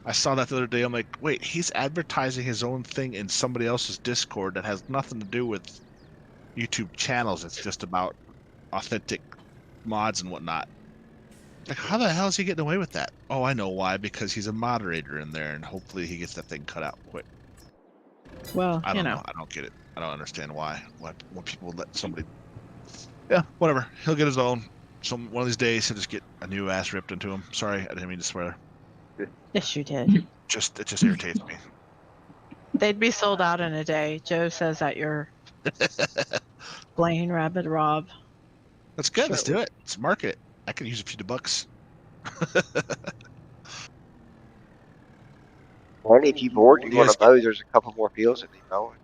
I saw that the other day. I'm like, wait, he's advertising his own thing in somebody else's Discord that has nothing to do with YouTube channels. It's just about authentic mods and whatnot. Like, how the hell is he getting away with that? Oh, I know why. Because he's a moderator in there, and hopefully he gets that thing cut out quick. Well, I don't know. I don't get it. I don't understand why. What people let somebody. Yeah, whatever. He'll get his own. One of these days he'll just get a new ass ripped into him. Sorry, I didn't mean to swear. Yes, you did. It just irritates me. They'd be sold out in a day. Joe says that you're Blaine Rabbit Rob. That's good. Let's do it. Let's market it. I could use a few bucks. Well, if you board one of those, there's a couple more fields that need mowing.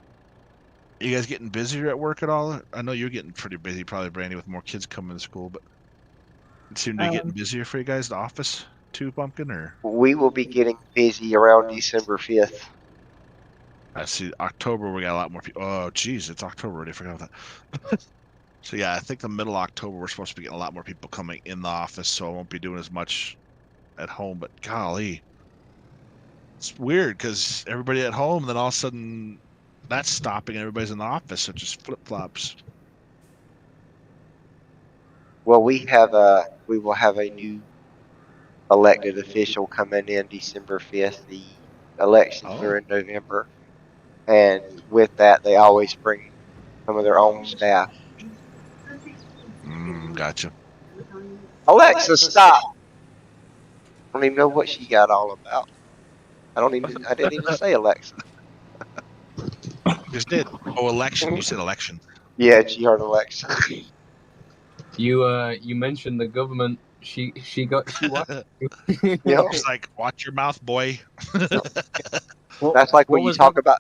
You guys getting busier at work at all? I know you're getting pretty busy, probably, Brandy, with more kids coming to school, but it seemed to be getting busier for you guys, the office, too, Bumpkin? Or we will be getting busy around December 5th. I see. October, we got a lot more people. Oh, geez, it's October already. I forgot about that. So, yeah, I think the middle of October, we're supposed to be getting a lot more people coming in the office, so I won't be doing as much at home, but golly. It's weird because everybody at home, then all of a sudden that's stopping. Everybody's in the office, so it just flip-flops. Well, we will have a new elected official coming in December 5th. The elections are in November. And with that, they always bring some of their own staff. Gotcha. Alexa, stop! I don't even know what she got all about. I didn't even say Alexa. You just did. Oh, election. You said election. Yeah, she heard Alexa. You mentioned the government. She watched you. Yep. It's like, watch your mouth, boy. That's like when you talk about.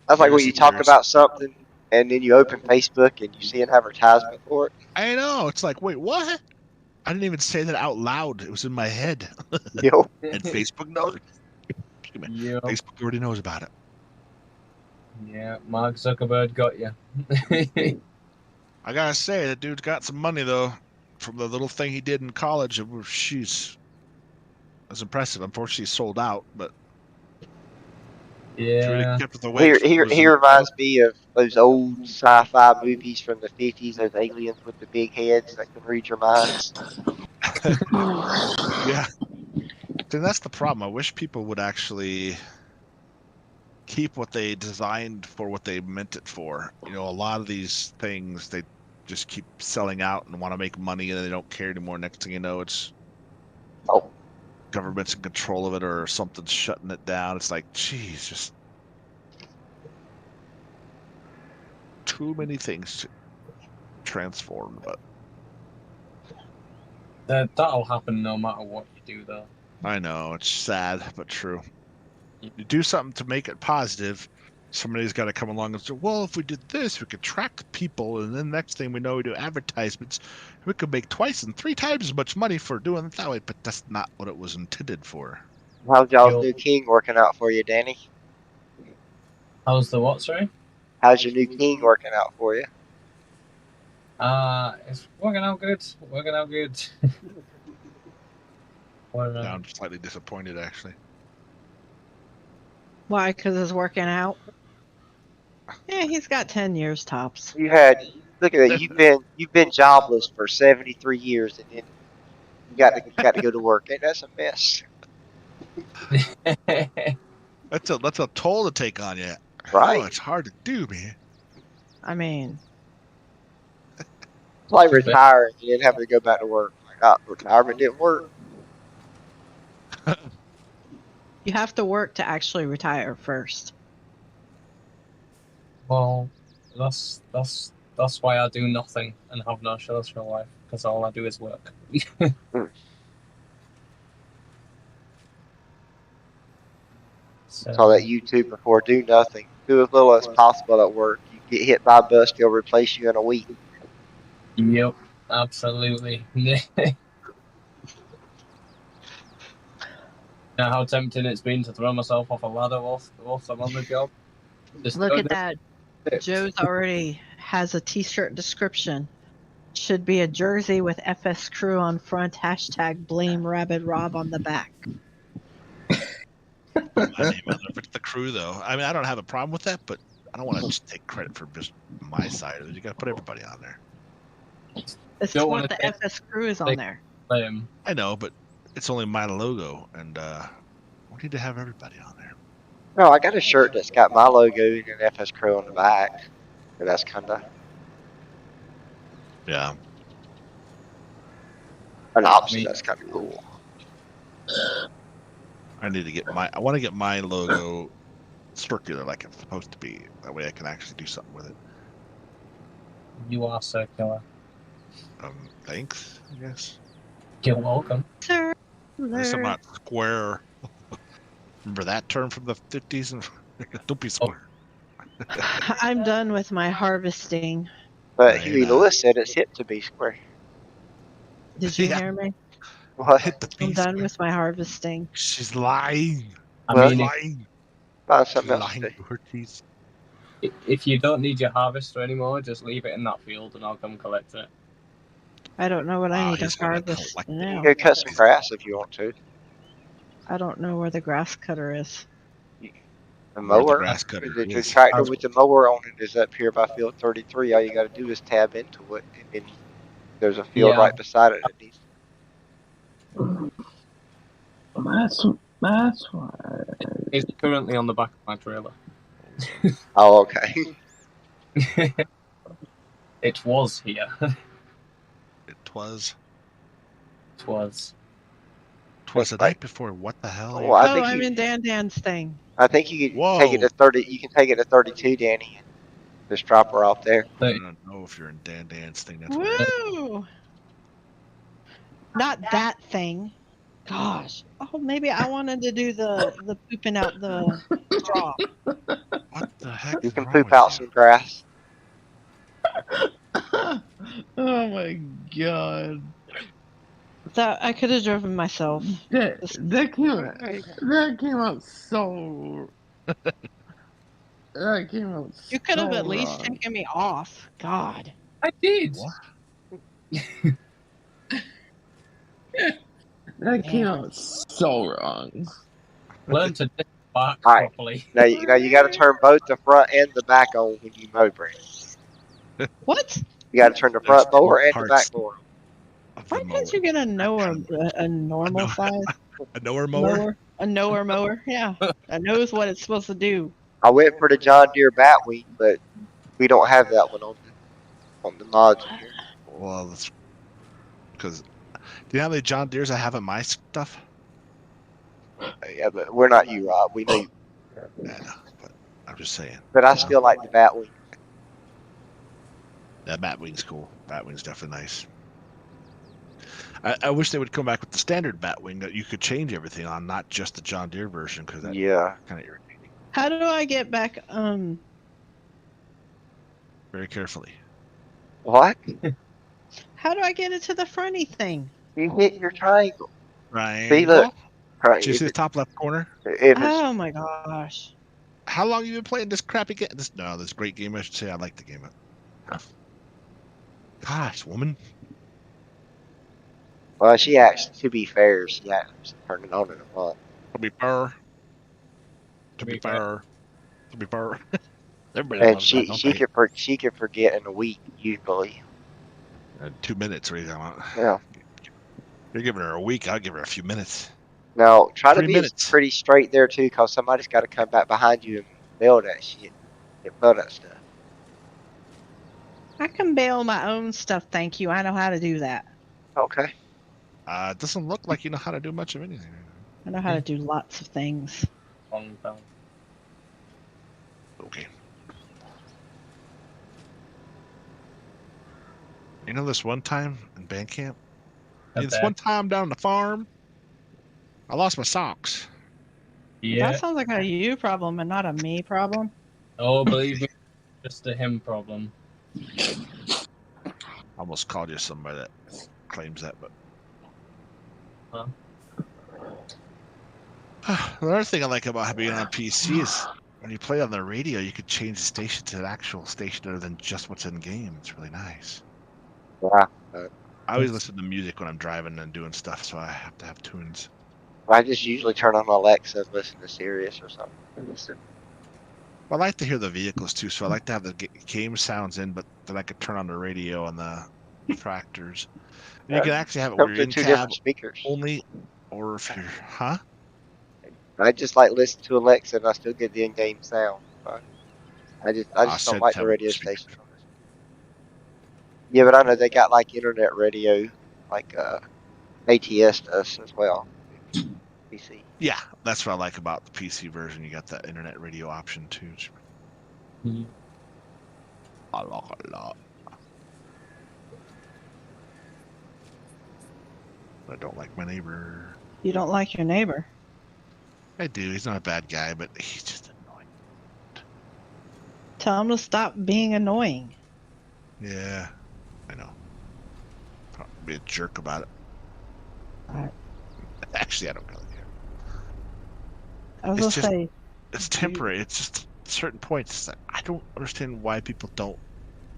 That's like when you talk about something and then you open Facebook and you see an advertisement for it. I know. It's like, wait, what? I didn't even say that out loud. It was in my head. Yep. And Facebook knows. Yep. Facebook already knows about it. Yeah, Mark Zuckerberg got you. I gotta say, that dude's got some money though. From the little thing he did in college, that's impressive. Unfortunately, he's sold out, but yeah. He reminds me of those old sci-fi movies from the 50s. Those aliens with the big heads that can read your minds. Yeah. Then that's the problem. I wish people would actually keep what they designed for what they meant it for. You know, a lot of these things, they just keep selling out and want to make money, and they don't care anymore. Next thing you know, it's government's in control of it or something's shutting it down. It's like, geez, just too many things to transform. But that'll happen no matter what you do, though. I know, it's sad but true. You do something to make it positive, somebody's got to come along and say, well, if we did this, we could track people, and then next thing we know, we do advertisements. We could make twice and 3 times as much money for doing it that way, but that's not what it was intended for. How's y'all's new king working out for you, Danny? How's the what, sorry? How's your new king working out for you? It's working out good. Working out good. Yeah, I'm slightly disappointed, actually. Why? Because it's working out. Yeah, he's got 10 years tops. Look at that. You've been jobless for 73 years, and then you got to go to work. Ain't that a mess? That's a toll to take on you. Right. Oh, it's hard to do, man. I mean, It's like retiring and then having to go back to work. Like, retirement didn't work. you have to work to actually retire first. Well, that's why I do nothing and have no social life, because all I do is work. So all that YouTube before do nothing. Do as little as possible at work. You get hit by a bus, they'll replace you in a week. Yep, absolutely. Now, how tempting it's been to throw myself off a ladder whilst I'm on the job. Just Look at that. Joe's already has a t-shirt description. Should be a jersey with FS Crew on front, #blame Rabid Rob on the back. I mean, if it's the crew, though. I mean, I don't have a problem with that, but I don't want to just take credit for just my side of it. You got to put everybody on there. It's what the FS Crew is on there. I know, but it's only my logo, and we need to have everybody on there. No, I got a shirt that's got my logo and an FS Crew on the back. And that's kind of... Yeah. And obviously, that's kind of cool. I need to get I want to get my logo circular like it's supposed to be. That way I can actually do something with it. You are circular. Thanks, I guess. You're welcome. Circular. Unless I'm not square. Remember that term from the 50s? Don't be square. I'm done with my harvesting. But Huey Lewis said it's hip to be square. Did you hear me? What? I'm done with my harvesting. She's lying. I mean, lying. Something else lying to her teeth. If you don't need your harvester anymore, just leave it in that field and I'll come collect it. I don't know what I need to harvest now. You can cut some grass if you want to. I don't know where the grass cutter is. The mower? The grass cutter the tractor with the mower on it is up here by field 33. All you got to do is tab into it, and then there's a field right beside it that needs. That's why. It's currently on the back of my trailer. Oh, okay. It was here. It was. Twas the night before. What the hell? Well, I'm in Dan's thing. I think you can take it to 30. You can take it to 32, Danny, and just drop her off there. I don't know if you're in Dan's thing. That's Woo! Not that thing. Gosh. Oh, maybe I wanted to do the pooping out the straw. What the heck? You can poop out some grass. Oh my god. So I could have driven myself. That came out so. That came out. You could have so at least wrong. taken me off. God. I did. What? That came out so wrong. Learn to disembark Alright. properly. Now you got to turn both the front and the back on when you mow, Brent. What? You got to turn the front mower and the back mower on. Why can't you get a normal size? A knower mower? A knower mower, yeah. That knows what it's supposed to do. I went for the John Deere Batwing, but we don't have that one on the mods here. Well, that's because. Do you know how many John Deeres I have in my stuff? Yeah, but we're not you, Rob. We know you. Yeah, but I'm just saying. But I still like the Batwing. That Batwing's cool. Batwing's definitely nice. I wish they would come back with the standard Batwing that you could change everything on, not just the John Deere version, because that's kind of irritating. How do I get back? Very carefully. What? How do I get it to the fronty thing? You hit your triangle. Right. See, look. Did you see the top left corner? Oh my gosh. How long have you been playing this crappy game? This great game, I should say. I like the game. Gosh, woman. Well, she actually, to be fair, she actually turned it on in a month. To be fair. Everybody And loves that, don't they? she could forget in a week usually. 2 minutes, what are you talking about? Yeah. You're giving her a week. I'll give her a few minutes. Now try 3 to be minutes. pretty straight there too, because somebody's got to come back behind you and bail that shit. Bail that stuff. I can bail my own stuff, thank you. I know how to do that. Okay. It doesn't look like you know how to do much of anything. I know how to do lots of things. Long bell. Okay. You know this one time in band camp? This one time down the farm, I lost my socks. Yeah. That sounds like a you problem and not a me problem. Oh, believe me, just a him problem. I almost called you somebody that claims that, but. Huh? Another thing I like about being on PC is when you play on the radio, you could change the station to an actual station other than just what's in game. It's really nice. Yeah. I always listen to music when I'm driving and doing stuff, so I have to have tunes. I just usually turn on Alexa and listen to Sirius or something. Well, I like to hear the vehicles too, so I like to have the game sounds in, but then I could turn on the radio on the tractors. And you can actually have it where you're in two cab different speakers. only, or if you're, huh? I just like listen to Alexa and I still get the in-game sound. I just don't like the radio station. Yeah, but I know they got like internet radio, like ATS does as well. PC. Yeah, that's what I like about the PC version. You got that internet radio option too. Mm-hmm. I like it a lot. I don't like my neighbor. You don't like your neighbor? I do. He's not a bad guy, but he's just annoying. Tell him to stop being annoying. Yeah, I know. Probably be a jerk about it. Actually, I don't really care. I was gonna say, it's temporary. It's just certain points that I don't understand why people don't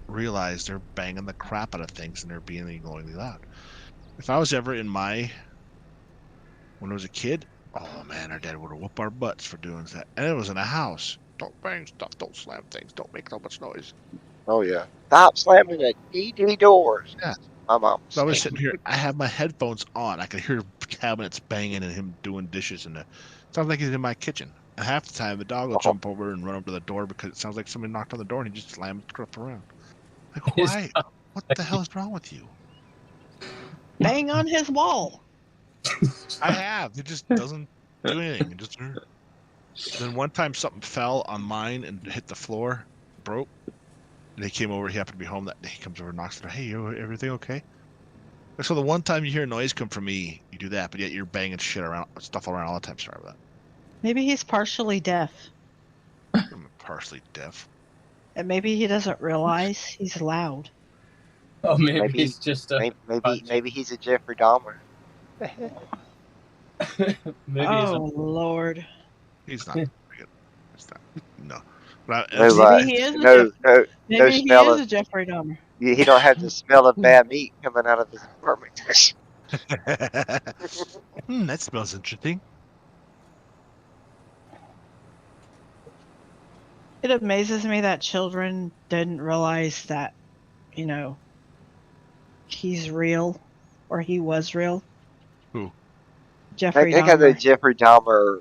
realize they're banging the crap out of things and they're being annoyingly loud. If I was ever when I was a kid, oh man, our dad would have whooped our butts for doing that. And it was in a house. Don't bang stuff, don't slam things, don't make so much noise. Oh yeah. Stop slamming the DD doors. Yeah. My mom. So I was sitting here, I have my headphones on. I could hear cabinets banging and him doing dishes and sounds like he's in my kitchen. And half the time the dog will jump over and run over to the door because it sounds like somebody knocked on the door and he just slammed the crap around. Like, why? What the hell is wrong with you? bang on his wall. I have. It just doesn't do anything. It just. Then one time something fell on mine and hit the floor, broke. And he came over. He happened to be home that day. He comes over and knocks on the door. Hey, everything okay? So the one time you hear noise come from me, you do that, but yet you're banging stuff around all the time. Sorry about that. Maybe he's partially deaf. I'm partially deaf. And maybe he doesn't realize he's loud. Oh, maybe he's just a... Maybe he's a Jeffrey Dahmer. Oh, Lord. He's not. No. But maybe he is a Jeffrey Dahmer. He don't have the smell of bad meat coming out of his apartment. That smells interesting. It amazes me that children didn't realize that, he's real, or he was real. Who? Jeffrey Dahmer. I got the Jeffrey Dahmer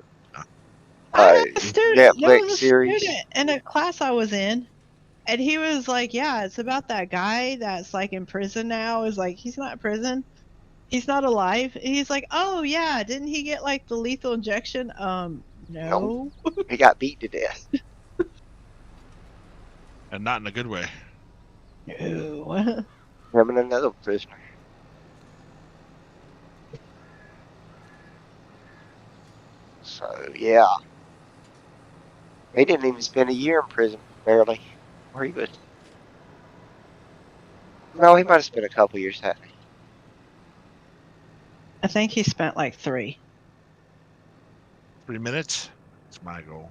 Netflix series. In a class I was in, and he was like, "Yeah, it's about that guy that's like in prison now." Is like, he's not in prison, he's not alive. And he's like, "Oh yeah, didn't he get like the lethal injection?" No. He got beat to death. And not in a good way. No. Him and another prisoner. So yeah, he didn't even spend a year in prison, barely. Or he was. No, he might have spent a couple years at it. I think he spent like 3. 3 minutes? That's my goal.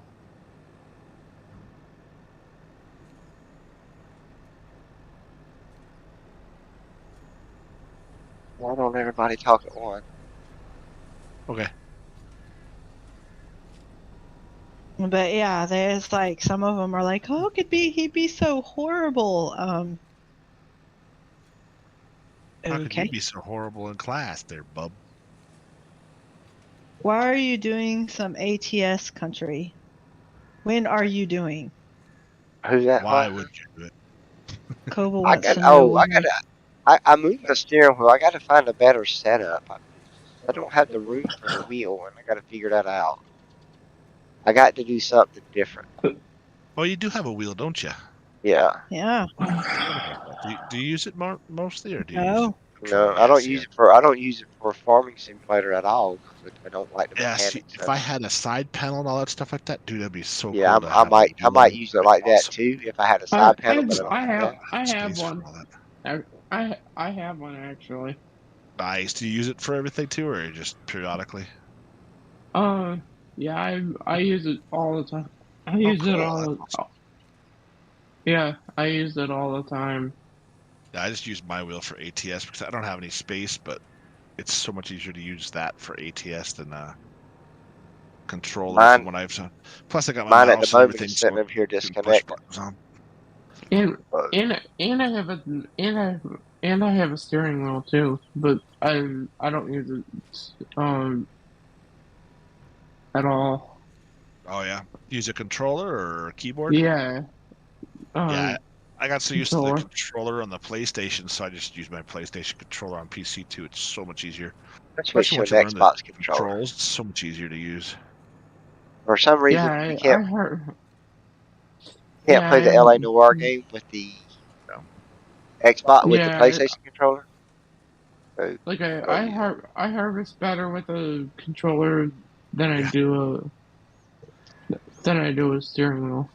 Why don't everybody talk at once? Okay. But yeah, there's like some of them are like, oh, he'd be so horrible. How could you Okay. be so horrible in class there, bub? Why are you doing some ATS country? When are you doing? Who's that? Why What? would you do it? Koba I wants got. to know Oh, I when got. I moved the steering wheel. I got to find a better setup. I don't have the room for the wheel, and I got to figure that out. I got to do something different. Oh, you do have a wheel, don't you? Yeah. Yeah. Do you use it mostly, or do you use it No. for No, controlling I the don't SCS? use it for. I don't use it for a farming simulator at all because I don't like the Yeah, see, mechanics if of I it. had a side panel and all that stuff like that, dude, that'd be so Yeah, cool to have a I might wheel. use it That'd like be that awesome. too if I had a side panel, but I don't have that. I have Space for one. all that. I have one actually. Nice. Do you use it for everything too, or just periodically? Yeah, I use it all the time. I Oh, use it cool. That's all. awesome. Yeah, I use it all the time. Yeah, I just use my wheel for ATS because I don't have any space, but it's so much easier to use that for ATS than controller from Mine, what I've done. Plus, I got my mine at the mouse and moment everything, is so sitting over here I can push disconnected. buttons on. And But and I have a and I have a steering wheel too, but I don't use it at all. Oh yeah, use a controller or a keyboard? Yeah, Yeah, I got so used to the controller. controller on the PlayStation, so I just use my PlayStation controller on PC too. It's so much easier, I switched especially to an once you learn the Xbox controller. controls. It's so much easier to use. For some Yeah, reason, you I heard. can't play the Yeah, LA Noir game with the So, Xbox with the yeah. PlayStation controller. So, Like so yeah. I harvest better with a controller than yeah, I do a steering wheel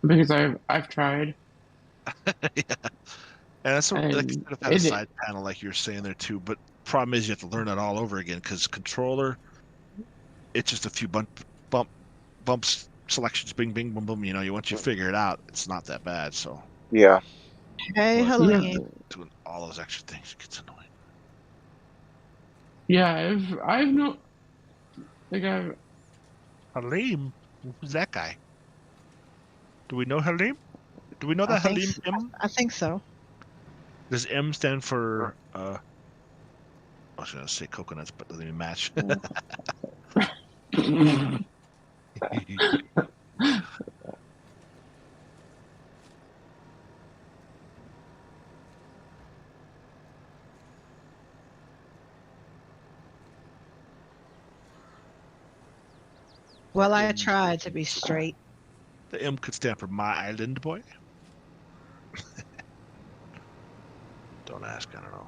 because I've tried yeah. And that's what, like, and could have had a it side panel like you were saying there too. But problem is you have to learn it all over again because controller, it's just a few bumps, selections, bing, bing, boom, boom. You know, once you figure it out, it's not that bad. So, Yeah. Hey, but yeah Helene. doing all those extra things it gets annoying. yeah I've no like I've Halim, who's that guy? Do we know Halim? Do we know I that think Halim M? I think so. Does M stand for? I was gonna say coconuts, but doesn't even match. Well, I M tried to be straight. The M could stand for my island boy. Don't ask, I don't know.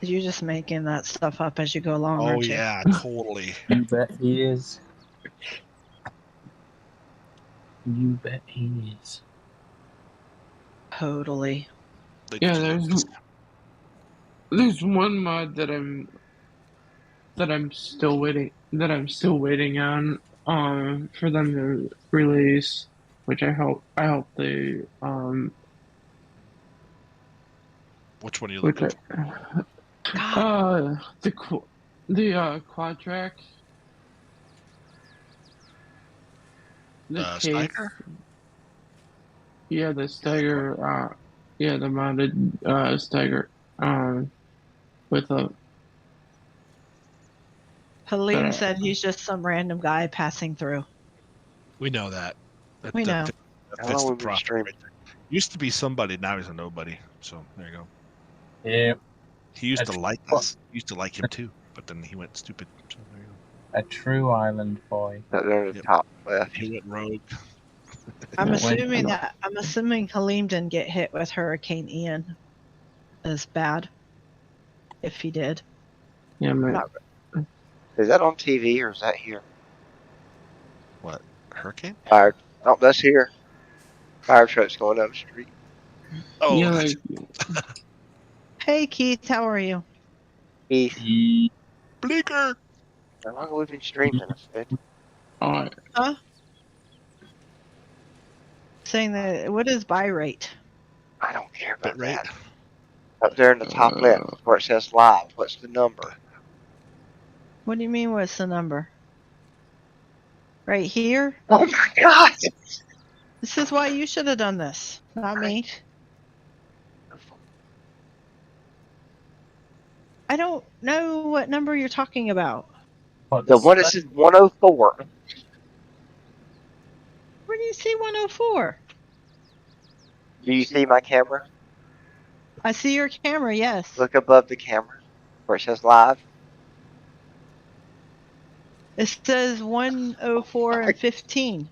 You're just making that stuff up as you go along, Oh aren't you? yeah, totally. You bet he is. You bet he is. Totally. yeah Just, there's one mod that I'm still waiting on for them to release, which I hope they which one are you which looking I, for? the quad track, the chase, Steiger? yeah, the stagger, yeah, the mounted stagger, with a. Halim But said he's just some random guy passing through. We know that. We know. That How fits long the we been profit streaming? right there. Used to be somebody, now he's a nobody. So there you go. Yeah, He used to That's like what- us. Used to like him too, but then he went stupid. So there you go. a true island boy. They're at the Yep. top left. He went rogue. I'm Yeah, assuming Halim didn't get hit with Hurricane Ian as bad. If he did. yeah, man. Not- Is that on TV or is that here? What? Hurricane? Fire. Oh, that's here. Fire trucks going up the street. Oh, Yeah, gotcha. like Hey Keith, how are you? Heath. Bleaker! How long have we been streaming? I said. oh, Huh? Saying that what is buy rate? I don't care about Bit rate? that. Up there in the top left, where it says live. What's the number? What do you mean, what's the number? Right here? Oh my God! This is why you should have done this, not me. I don't know what number you're talking about. The one that says 104. Where do you see 104? Do you see my camera? I see your camera, yes. Look above the camera, where it says live. It says 104 and 15.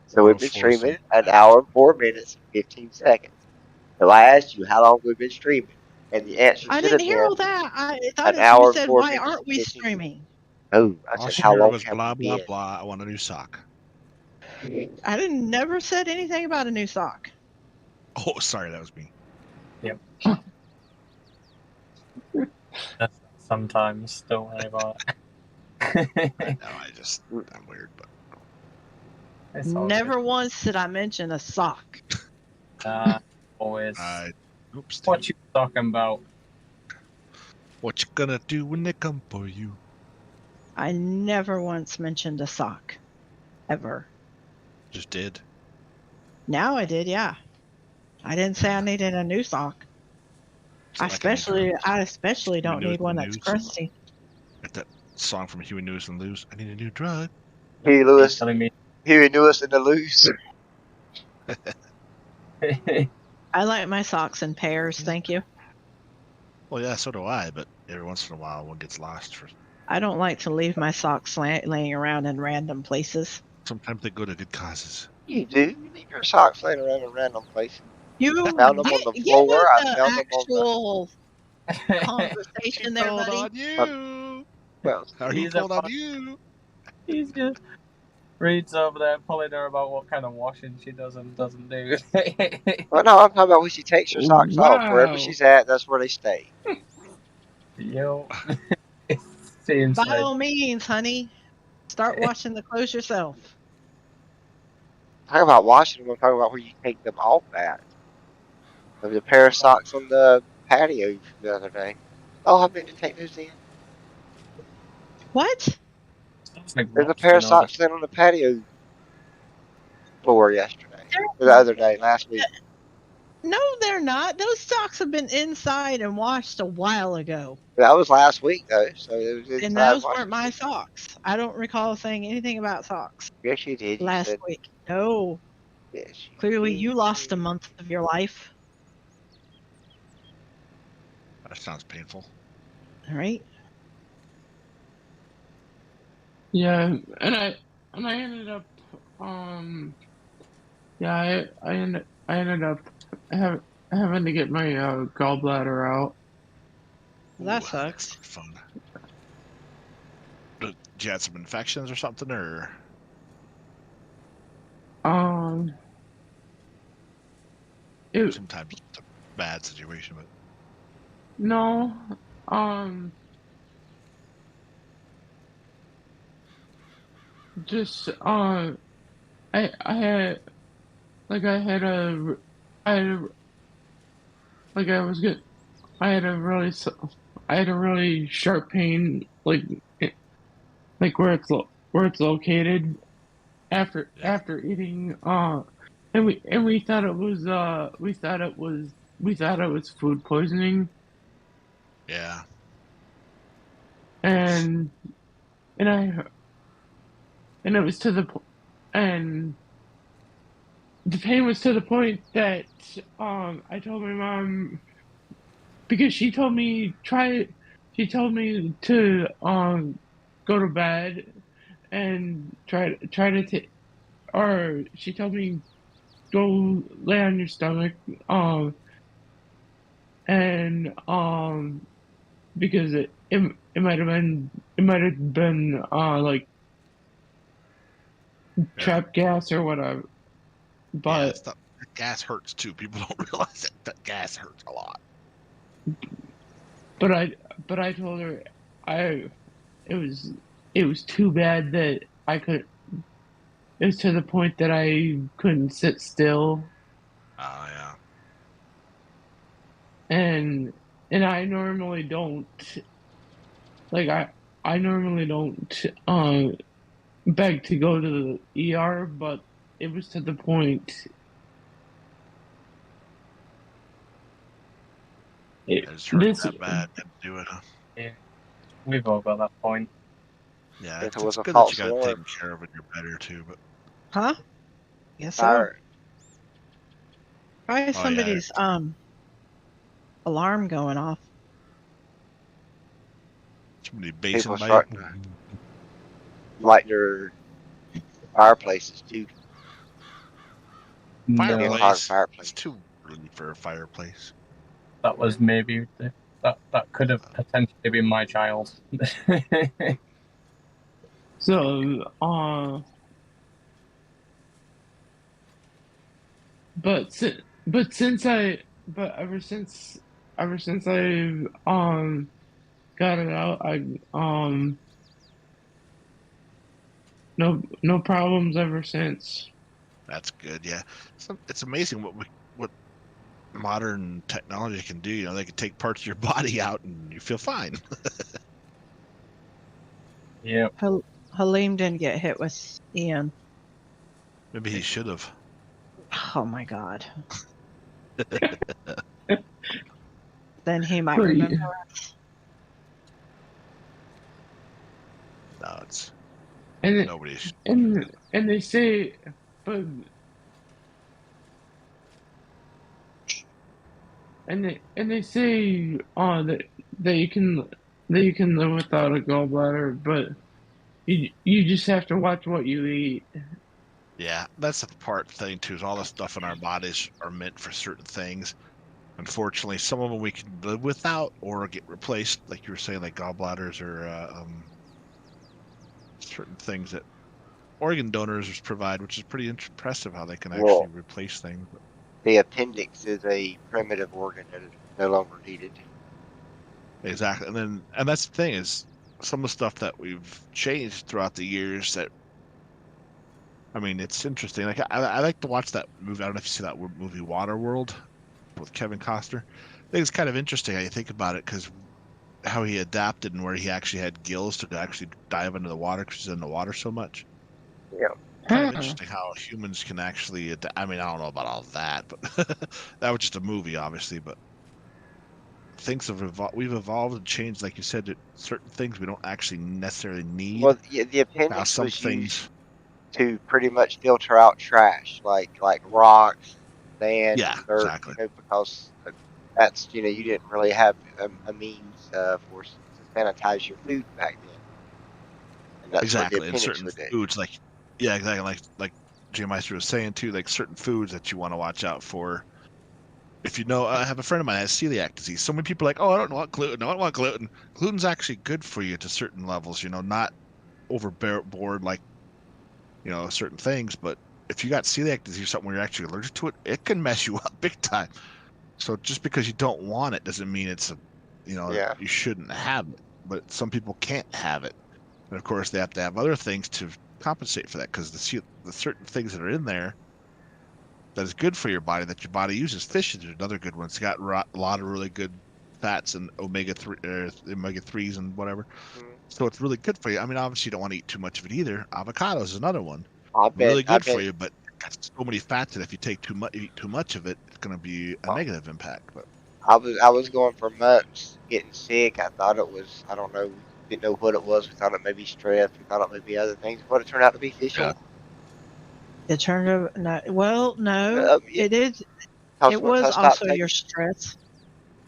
So we've been streaming an hour and 4 minutes and 15 seconds. So I asked you how long we've been streaming, and the answer I should didn't have hear been all that. I thought an hour you and said, 4 why minutes aren't and we 15 streaming? Oh, I All said she how heard long was have blah, we blah, been? blah. I want a new sock. I didn't never said anything about a new sock. Oh, sorry, that was me. Yep. Sometimes don't worry about it. I know, I'm weird, but Never once did I mention a sock. Always. Oops. What you talking about? What you gonna do when they come for you? I never once mentioned a sock. Ever. Just did. Now I did, yeah. I didn't say I needed a new sock. I especially don't need one that's crusty. Like that song from Huey Lewis and Lewis. I need a new drug. Huey Lewis and the Lewis. I like my socks in pairs, thank you. Well, yeah, so do I, but every once in a while one gets lost. I don't like to leave my socks laying around in random places. Sometimes they go to good causes. You do. You leave your socks laying around in random places. You found them on the floor. I found them on the conversation there, buddy. On you. Well, he called on you. He's just Reed's over there pulling her about what kind of washing she does and doesn't do. Well, no, I'm talking about when she takes her socks off. Wherever she's at, that's where they stay. Yo. By all means, honey, start washing the clothes yourself. Talking about washing them, I'm talking about where you take them off at. There was a pair of socks on the patio the other day. Oh, I meant to take those in. What? There's a pair of socks sitting on the patio floor yesterday. Or the other day, last week. No, they're not. Those socks have been inside and washed a while ago. That was last week, though. So it was and those weren't my socks. I don't recall saying anything about socks. Yes, you did. Last week. No. Yes. Clearly, you lost a month of your life. That sounds painful. All right. Yeah, and I ended up yeah, I ended up having to get my gallbladder out. That sucks. That's fun. Did you have some infections or something, or? Sometimes it's a bad situation, but. No, just I had a really sharp pain like where it's located after eating and we thought it was food poisoning. Yeah. And it was and the pain was to the point that I told my mom, because she told me to go to bed and try to take, or she told me go lay on your stomach and because it might have been like trap gas or whatever. But yeah, gas hurts too. People don't realize that gas hurts a lot. But I told her it was too bad that I could. It was to the point that I couldn't sit still. Oh yeah. and I normally don't like I normally don't beg to go to the ER, but it was to the point. It's hurt that bad to do it, huh? Yeah, we've all got that point. Yeah, If it it's was a good that you false got it alarm. taken care of and you're better too. But Huh? Yes, so. Fire. Probably oh yeah, somebody's alarm going off. somebody basing People by you. starting to light their fireplaces too. No, Getting hot Fireplace. It's fireplace. too early for a fireplace. that was maybe that could have potentially been my child. So, but since I but ever since I got it out, I no problems ever since. That's good. Yeah, it's amazing what modern technology can do. You know, they can take parts of your body out and you feel fine. Yeah, Halim didn't get hit with Ian. Maybe he should have. Oh my God. Then he might But, remember. No, it's and nobody's. and they say, but and they say that you can live without a gallbladder, but you just have to watch what you eat. Yeah, that's the part thing too. Is all the stuff in our bodies are meant for certain things. Unfortunately, some of them we can live without or get replaced, like you were saying, like gallbladders or certain things that organ donors provide, which is pretty impressive how they can actually Well, replace things. the appendix is a primitive organ that is no longer needed. Exactly, and that's the thing is some of the stuff that we've changed throughout the years. That I mean, it's interesting. Like I like to watch that movie. I don't know if you see that movie Waterworld with Kevin Costner. I think it's kind of interesting how you think about it because how he adapted and where he actually had gills to actually dive into the water because he's in the water so much. Yeah. Kind of Huh. interesting how humans can actually. I mean, I don't know about all that, but that was just a movie, obviously. But things have evolved. We've evolved and changed, like you said. That certain things we don't actually necessarily need. Well, yeah, the Now, appendix some was used things. to pretty much filter out trash, like rocks, sand, Yeah, and dirt. exactly. Because that's you didn't really have a means for to sanitize your food back then, and that's what the Exactly. And appendix certain would do. foods, yeah, exactly. Like Jim Meister was saying too, like certain foods that you want to watch out for. If you know, I have a friend of mine that has celiac disease. So many people are like, oh, I don't want gluten. I don't want gluten. Gluten's actually good for you to certain levels, not overboard like, certain things. But if you got celiac disease or something where you're actually allergic to it, it can mess you up big time. So just because you don't want it doesn't mean Yeah. you shouldn't have it. But some people can't have it. And of course, they have to have other things to compensate for that because the certain things that are in there that is good for your body that your body uses. Fish is another good one. It's got a lot of really good fats and omega 3s and whatever. Mm. So it's really good for you. I mean, obviously you don't want to eat too much of it either. Avocados is another one. I bet. Really I good for bet. you, but it got so many fats that if you eat too much of it, it's going to be a Well, negative impact. But I was going for months getting sick. I thought it was, I don't know, didn't know what it was. We thought it may be stress. We thought it may be other things. What it turned out to be fish yeah, oil. It turned over. No, well, no, Yeah, it is. because It once was I stopped also your taking, stress.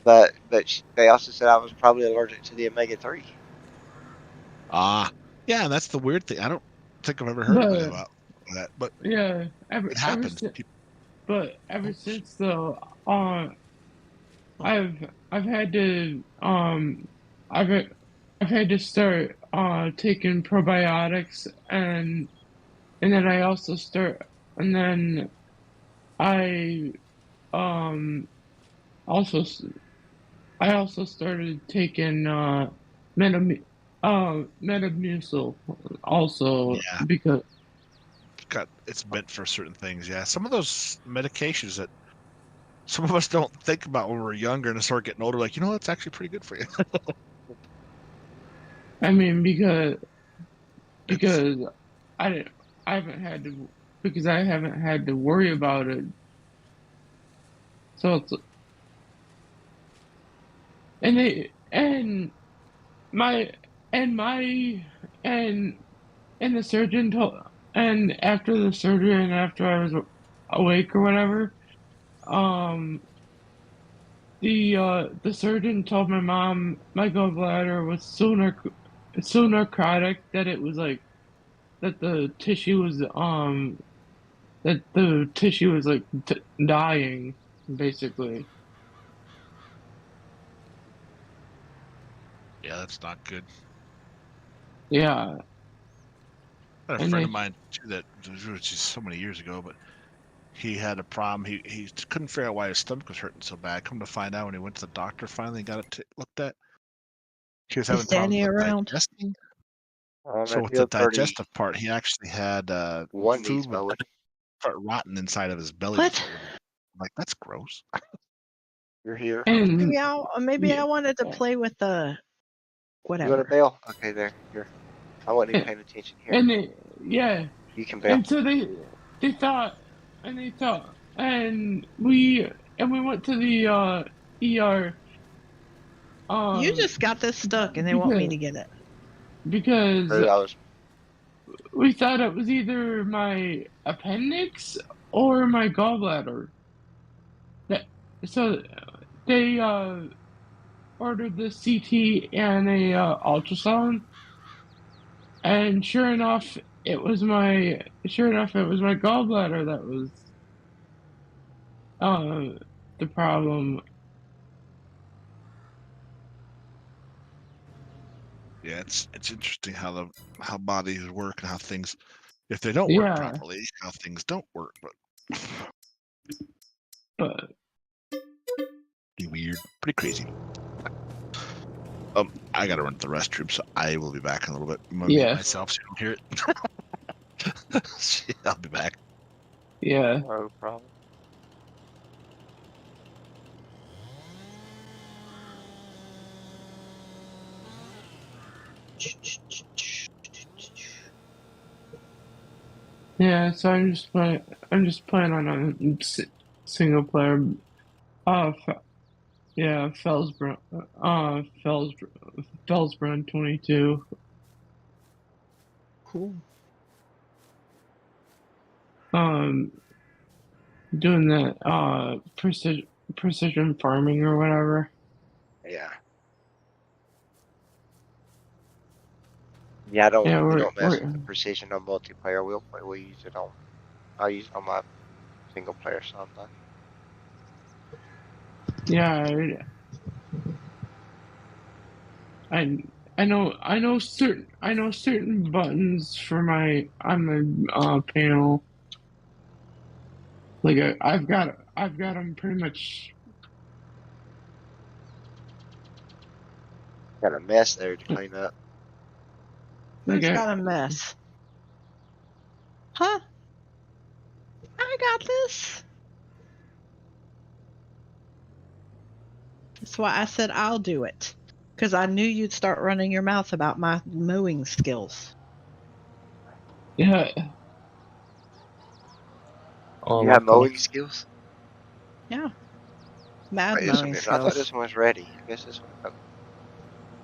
but they also said I was probably allergic to the omega 3. yeah, and that's the weird thing. I don't think I've ever heard of it But about that, but yeah, it happens. ever Oops. since though, I've had to I've I've had to start taking probiotics, and then I also start and then I um also I also started taking metam Metamucil also Yeah, because it's meant for certain things. Yeah, some of those medications that some of us don't think about when we're younger and start getting older. Like, that's actually pretty good for you. I mean, because I haven't had to worry about it. So it's and they and my and my and the surgeon told and after the surgery and after I was awake or whatever, the surgeon told my mom my gallbladder was so necrotic that it was like that the tissue was like dying basically. Yeah, that's not good. Yeah. I had a And friend they of mine too that was just so many years ago, but he had a problem. He couldn't figure out why his stomach was hurting so bad. Come to find out when he went to the doctor finally and got it looked at, he was having Is problems Danny with around? digesting. So I with the feel digestive part, he actually had 31 food needs would mowing. start rotting inside of his belly What? before it would. I'm like, that's gross. You're here. and Maybe yeah, I wanted to play with the You want a whatever. bell? Okay, there. Here. I wasn't even paying attention here. and they yeah, You can bell. and so they thought and we went to the ER You just got this stuck, and they want me because to get it. because I was we thought it was either my appendix or my gallbladder. That so they ordered the CT and a ultrasound, and sure enough, it was my gallbladder that was the problem. Yeah, it's interesting how bodies work and how things, if they don't work Yeah, properly, how things don't work. But but weird, pretty crazy. I gotta run to the restroom, so I will be back in a little bit. I'm gonna mute yeah, myself so you don't hear it. Shit, I'll be back. yeah. no problem. Yeah, so I'm just playing on a single player. Yeah, Felsbrunn 22. Cool. Um, doing that precision farming or whatever. Yeah. Yeah, Yeah, we don't mess we're with the precision on multiplayer. We'll use it on, I'll use it on my single player sometimes. yeah. I I know certain buttons for my on the panel. Like I've got them pretty much. Got a mess there to clean up. Like Who's got a mess? Huh? I got this. That's why I said I'll do it. Because I knew you'd start running your mouth about my mowing skills. yeah. Oh, You have like mowing skills? Yeah. Mad Wait, this one mowing is. I thought skills. this one was ready. I guess this one. Oh,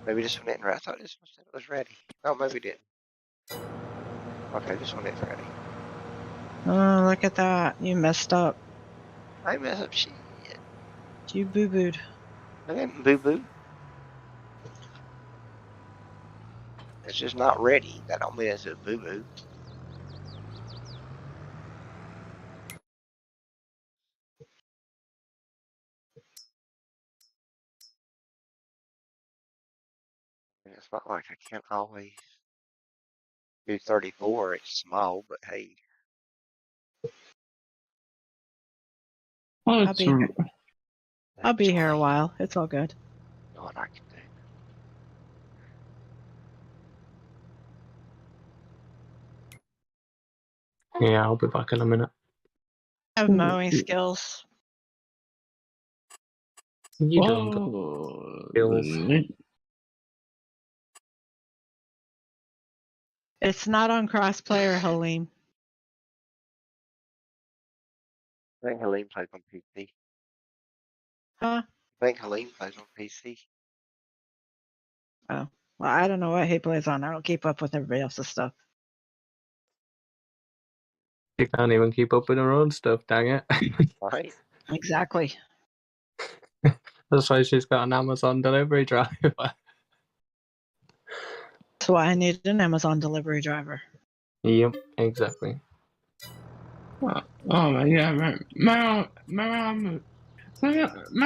maybe this one isn't ready. I thought this one said it was ready. Oh, maybe it didn't. Okay, this one is ready. Oh, look at that. You messed up. I mess up shit. You boo-booed. I didn't boo boo. It's just not ready. That don't mean it's a boo boo. It's not like I can't always do 34. It's small, but hey. Well, I'll be here. I'll be here a Actually, while. It's all good. you know what I can do? yeah, I'll be back in a minute. I have mowing skills. You don't go skills. It's not on crossplayer, Halim. I think Helene plays on PC. Huh? I think Helene plays on PC. Oh. Well, I don't know what he plays on. I don't keep up with everybody else's stuff. She can't even keep up with her own stuff, dang it. Right? Exactly. That's why she's got an Amazon delivery driver. That's why I need an Amazon delivery driver. Yep, exactly. Oh my god, my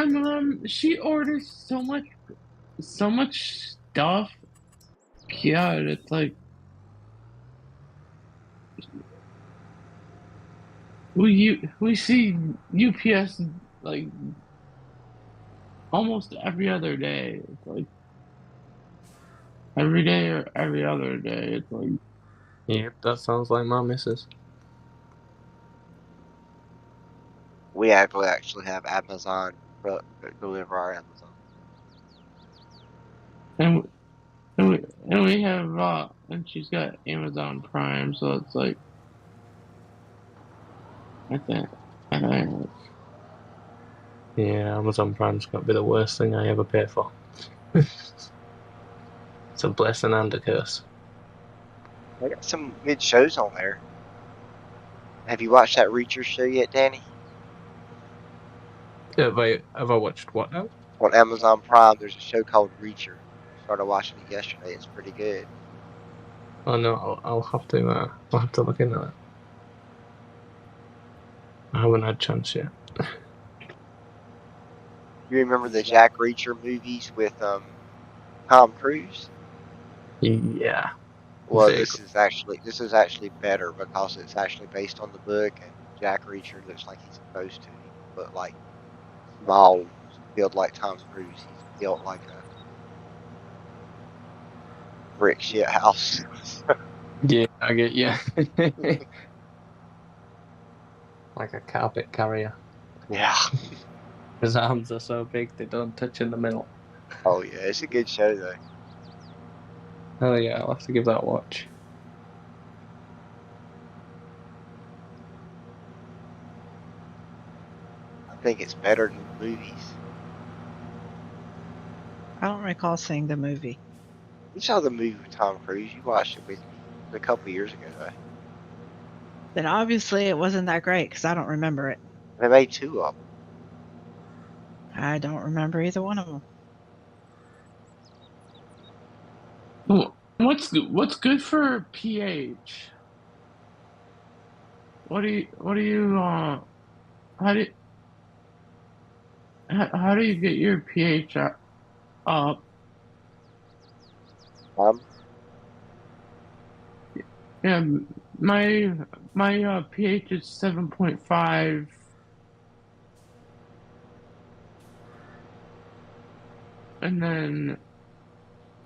mom, she orders so much stuff. Yeah, it's like we see UPS like almost every other day. It's like every day or every other day. It's like Yep, that sounds like my missus. We actually have Amazon truck that deliver our Amazon. and we have and she's got Amazon Prime, so it's like I think Yeah, Amazon Prime's got to be the worst thing I ever paid for. It's a blessing and a curse. They got some good shows on there. Have you watched that Reacher show yet, Danny? Have I watched what now? On Amazon Prime, there's a show called Reacher. I started watching it yesterday. It's pretty good. Oh no, I'll have to look into that. I haven't had a chance yet. You remember the Jack Reacher movies with Tom Cruise? Yeah. Well, this is actually better because it's actually based on the book, and Jack Reacher looks like he's supposed to. But like small, built like Tom Cruise. He's built like a brick shit house. Yeah, I get you. Like a carpet carrier. Yeah. His arms are so big they don't touch in the middle. Oh yeah, it's a good show though. Oh yeah, I'll have to give that a watch. I think it's better than the movies. I don't recall seeing the movie. You saw the movie with Tom Cruise. You watched it with me a couple years ago though. Then obviously it wasn't that great because I don't remember it. They made two of them. I don't remember either one of them. what's good for pH? How do you get your pH up? Yeah, my pH is 7.5. And then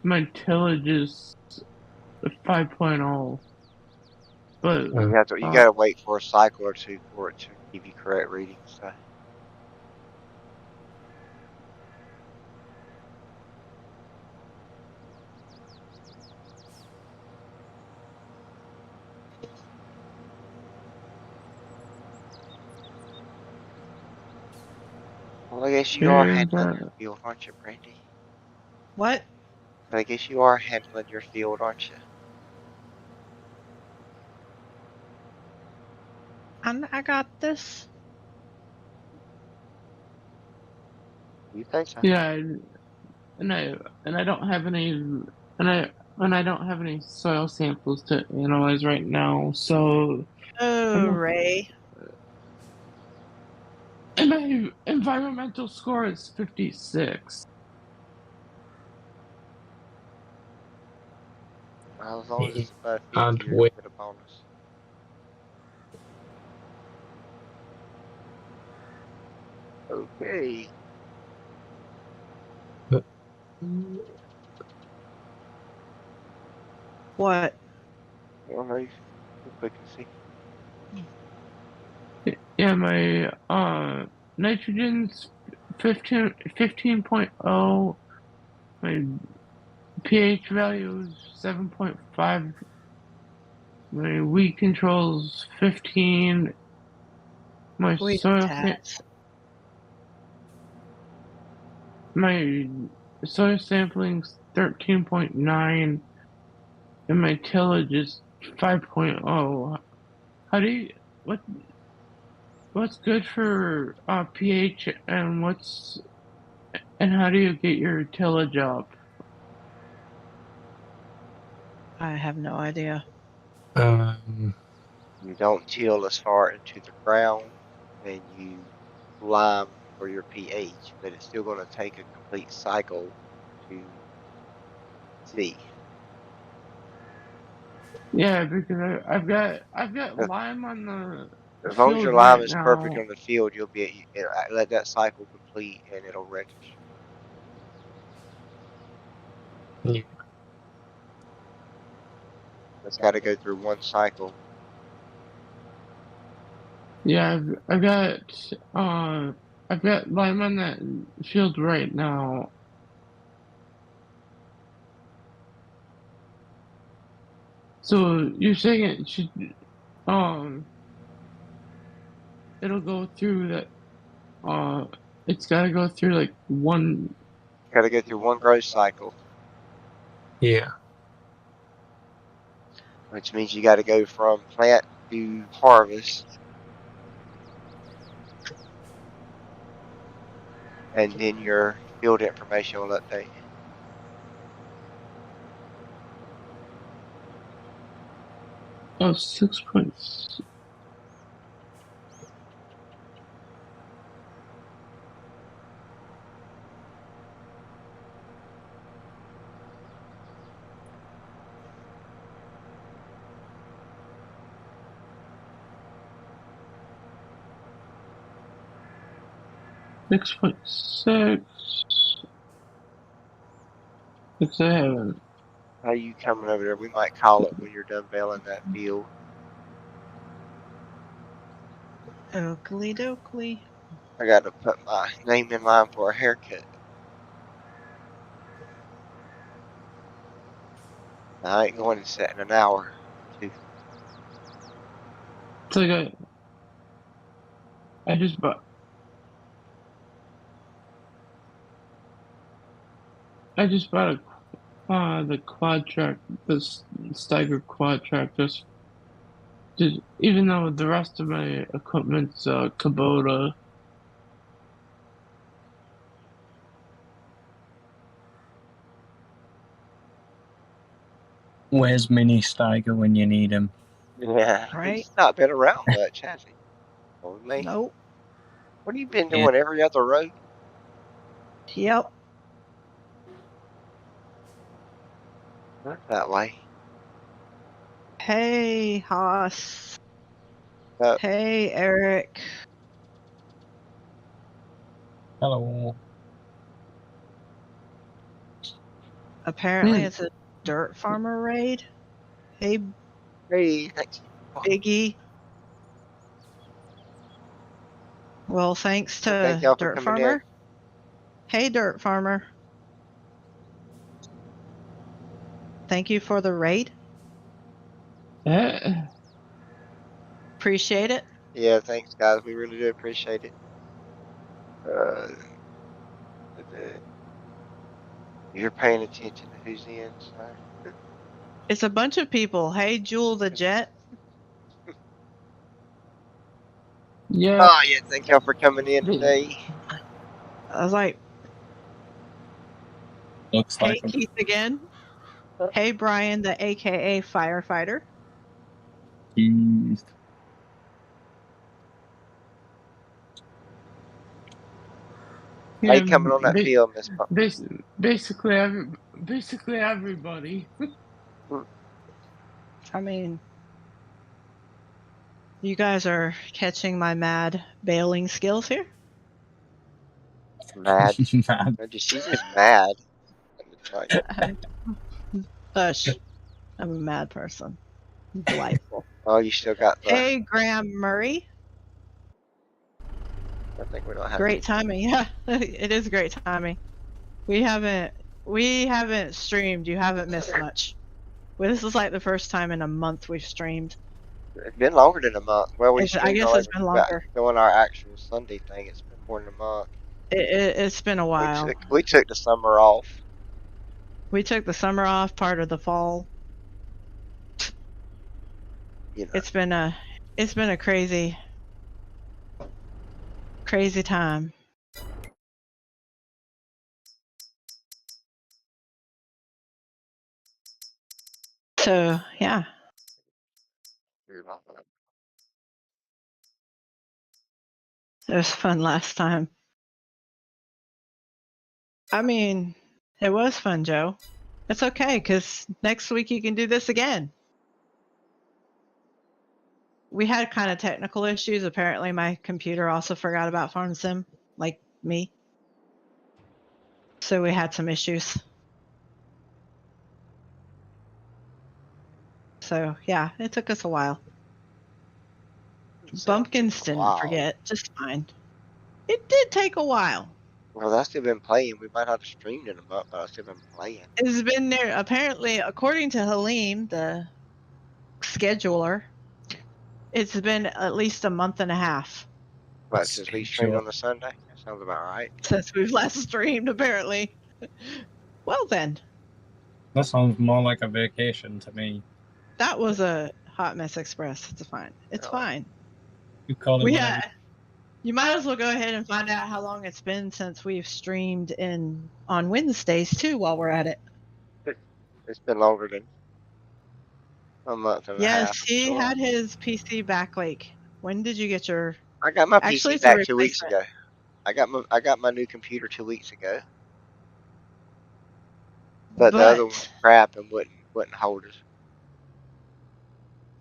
my tillage is 5.0. But You gotta wait for a cycle or two for it to give you correct readings. So. Well, I guess you are handling your field, aren't you, Brandy? What? I guess you are handling your field, aren't you? I got this. You think so? Yeah, and I don't have any and I don't have any soil samples to analyze right now. So Oh, Ray. and my environmental score is 56. Well, as long as it's above 50, And you're gonna get a bonus. Okay. What? Well, no, quick and see. Yeah, my nitrogen's 15.0. My pH value is 7.5. My weed control's 15. My Weed soil tats. my soil sampling's 13.9, and my tillage is 5.0. How do you what's good for pH, and how do you get your tillage up? I have no idea. You don't till as far into the ground, and you lime for your pH, but it's still going to take a complete cycle to see. Yeah, because I've got lime on the As long as field your lime right is perfect now. on the field, you'll be let that cycle complete, and it'll register. Yeah. It's got to go through one cycle. Yeah, I've got lime on that field right now. So you're saying it should it'll go through that it's gotta go through like one. Got to go through one growth cycle, Yeah. which means you got to go from plant to harvest, and then your field information will update. Oh, 6 points. 6.6. 6.7. How you coming over there? We might call it when you're done bailing that field. Oakley dokley. I got to put my name in line for a haircut. I ain't going to set in an hour or two. It's like I just bought the quad track, this Steiger quad track, just even though the rest of my equipment's Kubota. Where's Mini Steiger when you need him? Yeah, Right? he's not been around much, has he? Only. Nope. What have you been Yeah. doing every other road? Yep. Not that way. Hey, Haas. Uh, Hey, Eric. Hello. Apparently Hmm. it's a dirt farmer raid. Hey, hey, thanks. Biggie. Well, thanks Well, thank to y'all for Dirt coming in. Farmer. Hey, Dirt Farmer. Thank you for the raid. Appreciate it. Yeah, thanks, guys. We really do appreciate it. You're paying attention to who's in, so. It's a bunch of people. Hey, Jewel the Jet. Yeah. Oh, yeah, thank y'all for coming in today. I was like, Looks hey, like Keith again. Hey, Brian, the AKA firefighter. Keith. How you coming on that field, Miss Pump? Basically everybody. I mean, you guys are catching my mad bailing skills here. Mad. Mad. She's just mad. Let me tell you. Hush. I'm a mad person. Delightful. Oh, you still got the. Hey, Graham Murray. I think we don't have Great timing. Yeah, it is great timing. We haven't streamed. You haven't missed much. Well, this is like the first time in a month we've streamed. It's been longer than a month. Well, we I streamed guess all it's been longer. doing our actual Sunday thing. It's been more than a month. It's been a while. We took the summer off. We took the summer off, part of the fall. You know. It's been a crazy time. So yeah. It was fun last time. I mean, it was fun, Joe. It's okay, because next week you can do this again. We had kind of technical issues. Apparently my computer also forgot about Farm Sim, like me. So we had some issues. So yeah, it took us a while. Bumpkins didn't forget, just fine. It did take a while. Well, I've still been playing. We might have to stream in a month, but I've still been playing. It's been there, apparently, according to Halim, the scheduler, it's been at least a month and a half. What, since we streamed on a Sunday? That sounds about right. Since we've last streamed, apparently. Well then. That sounds more like a vacation to me. That was a Hot Mess Express. It's fine. It's fine. You call it you might as well go ahead and find out how long it's been since we've streamed on Wednesdays too while we're at it. It's been longer than a month and a half. Yes, he had his PC back like, when did you get your... I got my PC back 2 weeks ago. I got my new computer 2 weeks ago. But the other one was crap and wouldn't hold us.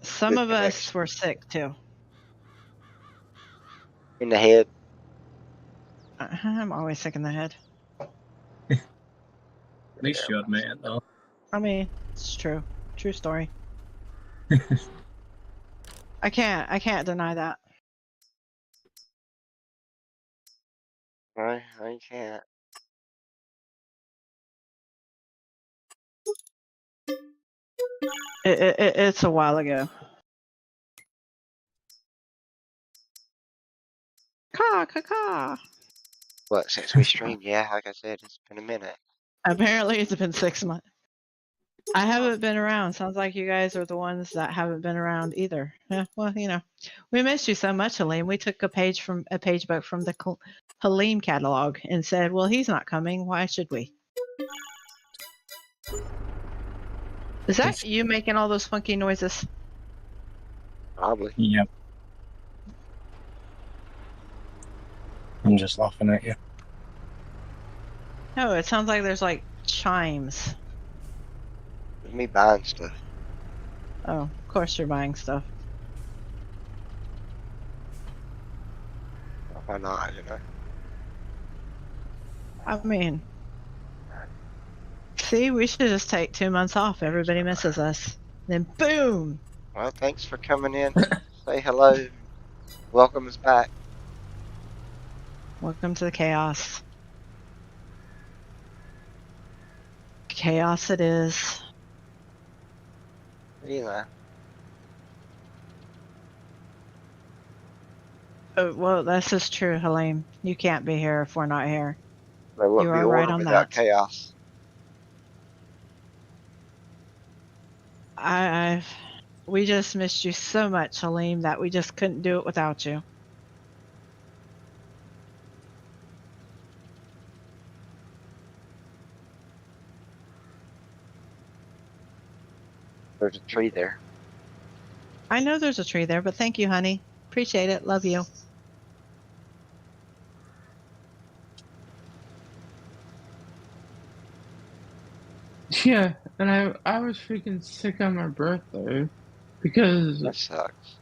Some of us were sick too. In the head. I'm always sick in the head. At least you admit it, though. I mean, it's true. True story. I can't deny that. I can't. It's a while ago. Caw. What, since we streamed? Yeah, like I said, it's been a minute. Apparently it's been 6 months. I haven't been around. Sounds like you guys are the ones that haven't been around either. Yeah, well, you know, we missed you so much, Halim. We took a page book from the Halim catalog and said, well, he's not coming. Why should we? Is that you making all those funky noises? Probably. Yep. I'm just laughing at you. No, it sounds like there's like chimes. It's me buying stuff. Oh, of course you're buying stuff. Why not, you know? I mean, see, we should just take 2 months off. Everybody misses us. Then boom! Well, thanks for coming in. Say hello. Welcome us back. Welcome to the chaos. Chaos it is. You know. Oh, well, this is true, Halim. You can't be here if we're not here. There wouldn't You be are right order on without that. chaos. We just missed you so much, Halim, that we just couldn't do it without you. There's a tree there. I know there's a tree there, but thank you, honey. Appreciate it. Love you. Yeah, and I was freaking sick on my birthday because That sucks.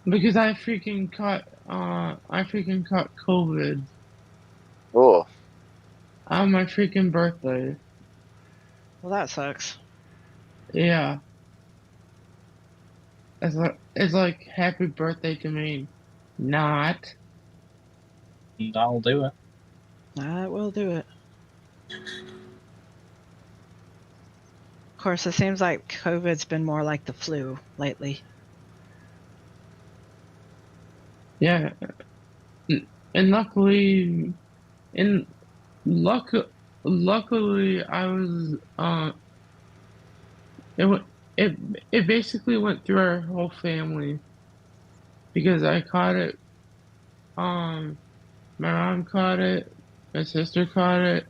I freaking caught COVID Cool. on my freaking birthday. Well, that sucks. Yeah. It's like happy birthday to me. Not. and I'll do it. I will do it. Of course, it seems like COVID's been more like the flu lately. Yeah, and luckily, luckily, I was it basically went through our whole family because I caught it. My mom caught it. My sister caught it.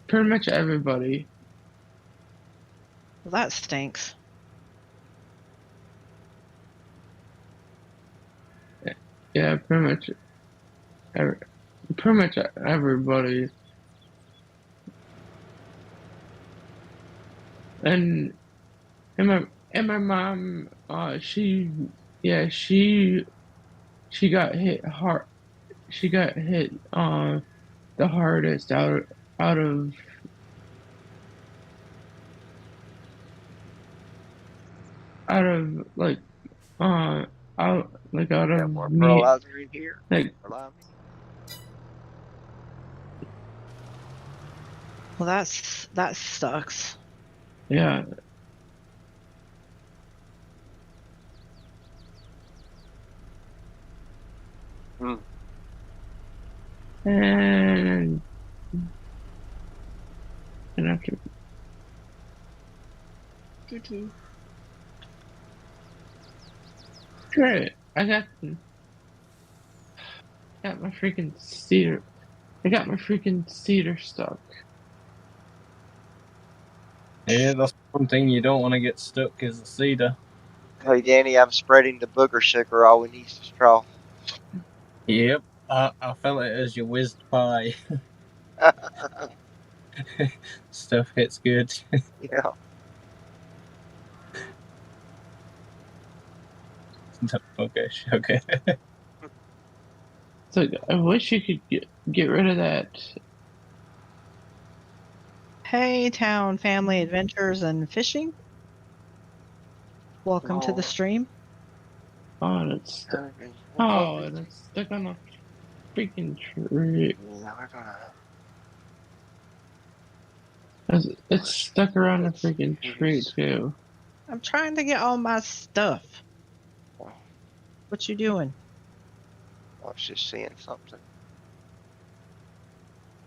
Pretty much everybody. Well, that stinks. Yeah, pretty much everybody. And my mom, she got hit hard. She got hit the hardest out of like out Got of more me, fertilizer in here. like Well, that sucks. yeah. Hmm. And after great, I got my freaking cedar. I got my freaking cedar stuck. Yeah, that's one thing you don't want to get stuck is the cedar. Hey, Danny, I'm spreading the booger sugar. All we need is a straw. Yep, I felt it as you whizzed by. Stuff hits good. Yeah. Okay, okay. So I wish you could get rid of that. Hey, Town Family Adventures and Fishing. Welcome to the stream. Oh, that's stuck. Oh, that's stuck on a freaking tree. Now we're gonna. It's stuck around the freaking tree too. I'm trying to get all my stuff. What you doing? I was just seeing something.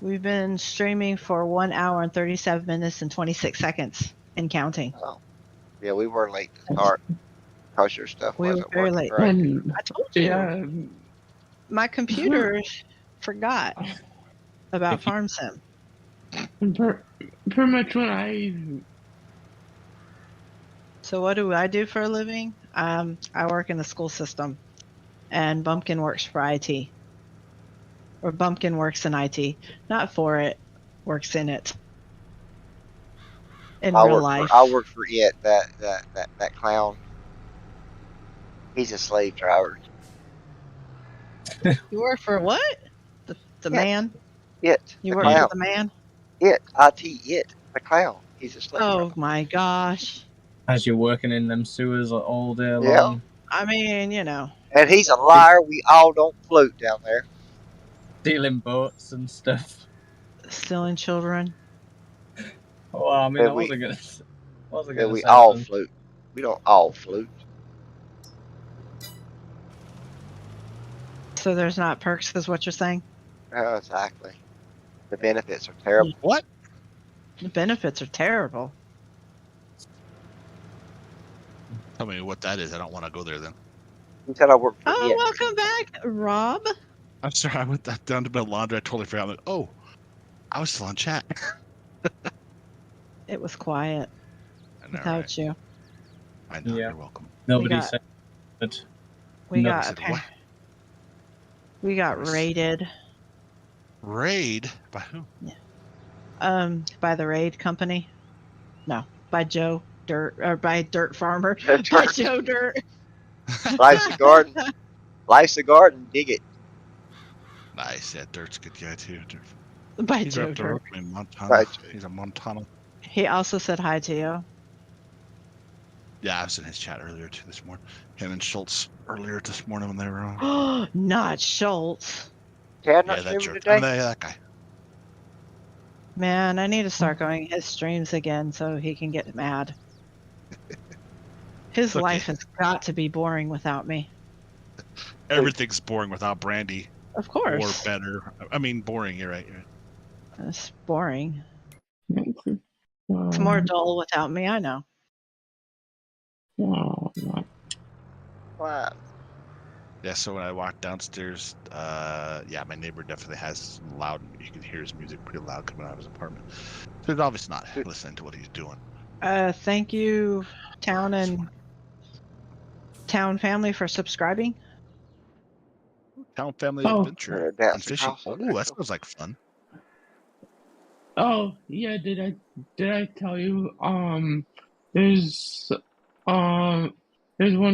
We've been streaming for 1 hour and 37 minutes and 26 seconds and counting. Oh, yeah, we were late to start because your stuff We were wasn't very working late. right. And I told you. yeah, My computer forgot about Farm Sim. pretty much when I So what do I do for a living? I work in the school system, and Bumpkin works for IT. Or Bumpkin works in IT. Not for it, works in it. In real life. I work for it. That clown. He's a slave driver. You work for what? The man? It. You the work clown. for the man? It. It. The clown. He's a slave Oh driver. my gosh. As you're working in them sewers all day Yeah. long. I mean, you know. And he's a liar. We all don't float down there. Stealing boats and stuff. Stealing children. Oh, I mean, And I wasn't gonna we say all that. float. We don't all float. So there's not perks, is what you're saying? Oh, exactly. The benefits are terrible. What? The benefits are terrible. Tell me what that is. I don't want to go there then. He said I work for Oh, it. welcome back, Rob. I'm sorry. I went down to my laundry. I totally forgot. I'm like, oh, I was still on chat. It was quiet I know, without right? you. I know. Yeah. You're welcome. Nobody got- said it. We No, got said what? we got Was- raided. Raid? By who? By the raid company. No, by Joe Dirt or by Dirt Farmer. Dirt. By Joe Dirt. Life's a garden. Life's a garden. Dig it. Nice. Yeah, Dirt's a good guy too. Dirt. By He's Joe right up the road Dirt. from me in Montana. Right. He's a Montana. He also said hi to you. Yeah, I was in his chat earlier too this morning. Him and Schultz earlier this morning when they were on. Not Schultz. Chad not Yeah, that streaming jerk. today? That guy. Man, I need to start going his streams again so he can get mad. His Okay. life has got to be boring without me. Everything's boring without Brandy. Of course. Or better. I mean, boring. You're right. It's boring. It's It's more dull without me, I know. Wow. Wow. Yeah, so when I walked downstairs, yeah, my neighbor definitely has loud, you can hear his music pretty loud coming out of his apartment. So he's obviously not listening to what he's doing. Thank you, Town and Town family, for subscribing. Town Family Oh. Adventure Dance and fishing. across Oh, that sounds like fun. Oh yeah, did I tell you? There's one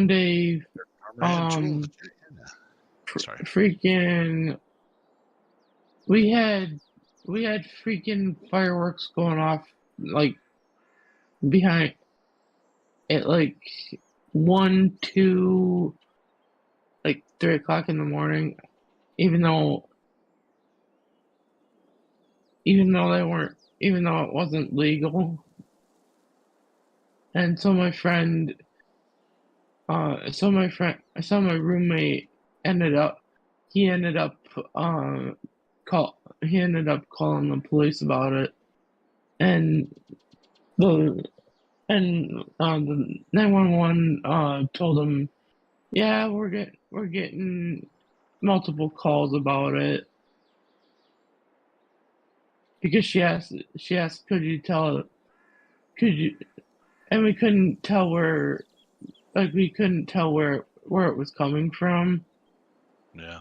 day. Sorry. Freaking. We had freaking fireworks going off like behind at like 1, 2, like 3 o'clock in the morning, even though it wasn't legal. And so my roommate ended up calling the police about it, and the 911 told him, yeah, we're getting multiple calls about it, because she asked, and we couldn't tell where it was coming from. Yeah.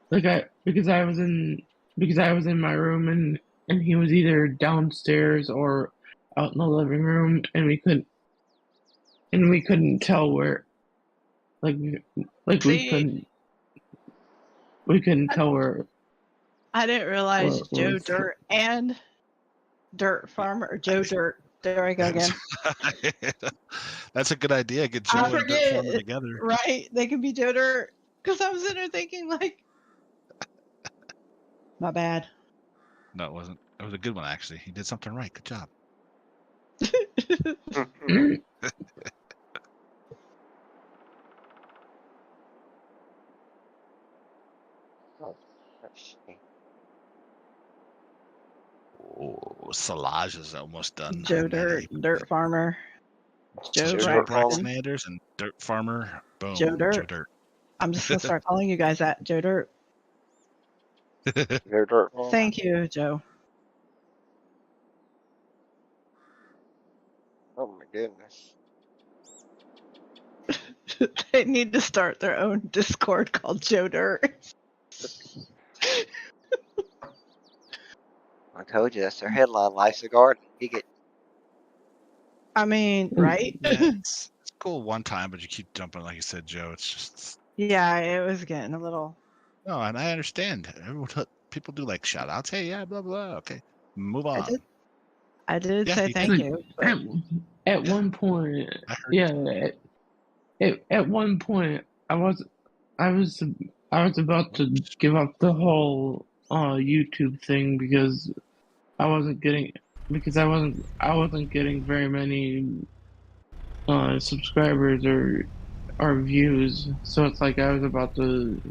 Because I was in my room, and he was either downstairs or out in the living room, and we couldn't tell where, we couldn't tell where. I didn't realize Joe Dirt and Dirt Farmer, or Joe Dirt. There I go again. That's a good idea. Get Joe and Dirt Farmer together. Right? They can be Joe Dirt. Because I was in there thinking, like, my bad. No, it wasn't. It was a good one, actually. He did something right. Good job. Oh, Salage is almost done. Joe Dirt, Dirt Farmer. Joe Braxton Sanders and Dirt Farmer. Boom. Joe Dirt. Joe Dirt. I'm just going to start calling you guys that. Joe Dirt. Joe Dirt. Thank you, Joe. Oh my goodness. They need to start their own Discord called Joe Dirt. I told you, that's their headline. Life's a garden. I mean, right? Yeah, it's cool one time, but you keep jumping, like you said, Joe. It's just. Yeah, it was getting a little. No, and I understand. People do like shout outs. Hey, yeah, blah, blah. Okay. Move on. I did say thank you. At one point, at one point, I was about to give up the whole YouTube thing because I wasn't getting very many subscribers or views. So it's like I was about to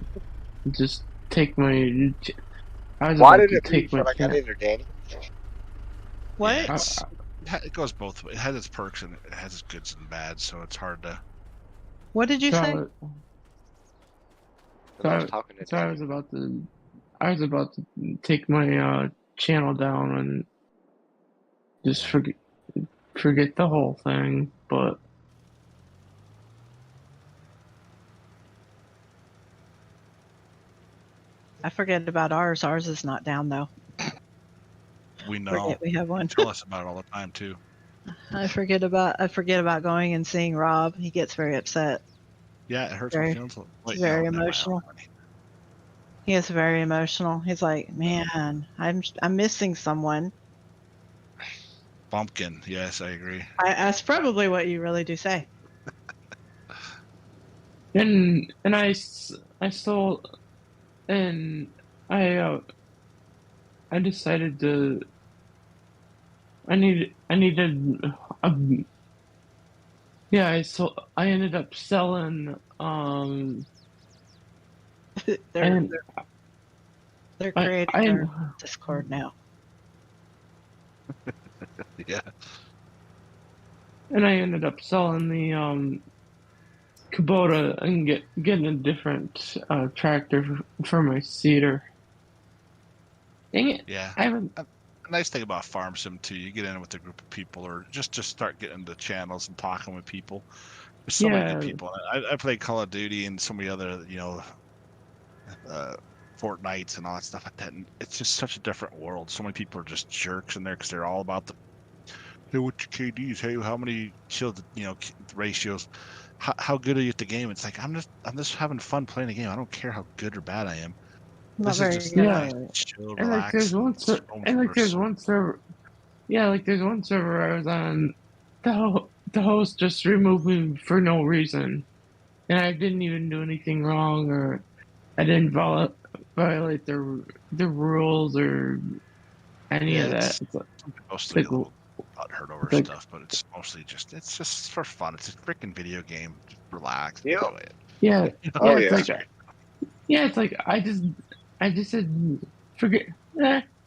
just take my. Why did it take when I got in there, Danny? What? It goes both ways. It has its perks and it has its goods and bads, so it's hard to. What did you say? I was talking to I was about to take my channel down and just forget the whole thing, but I forget about ours. Ours is not down though. We know. We have one. Tell us about it all the time too. I forget about going and seeing Rob. He gets very upset. Yeah, it hurts my feelings. Very emotional. He is very emotional. He's like, man, I'm missing someone. Bumpkin. Yes, I agree. That's probably what you really do say. And I stole, and I decided to. I needed. Yeah, I ended up selling. they're And they're I creating I their Discord now. Yeah. and I ended up selling the Kubota and getting a different tractor for my seeder. Dang it! Yeah. I haven't. A nice thing about Farm Sim too, you get in with a group of people, or just start getting into channels and talking with people. There's so many good Yeah, people. I played Call of Duty and so many other, Fortnites and all that stuff like that. And it's just such a different world. So many people are just jerks in there because they're all about the, hey, what's your KDs? Hey, how many kills? Ratios. How good are you at the game? It's like I'm just having fun playing the game. I don't care how good or bad I am. I'm not This is very just good yeah. at nice, it. chill, And like relax, there's and one so much more there's so. one server. Yeah, like there's one server I was on. The host just removed me for no reason, and I didn't even do anything wrong, or I didn't violate the rules or any Yeah, of that. it's It's like, some people still like, get a little butthurt over it's like stuff, but it's mostly it's just for fun. It's a freaking video game. Just relax, Yep. enjoy it. yeah, Oh it's yeah. like it's like I just said forget.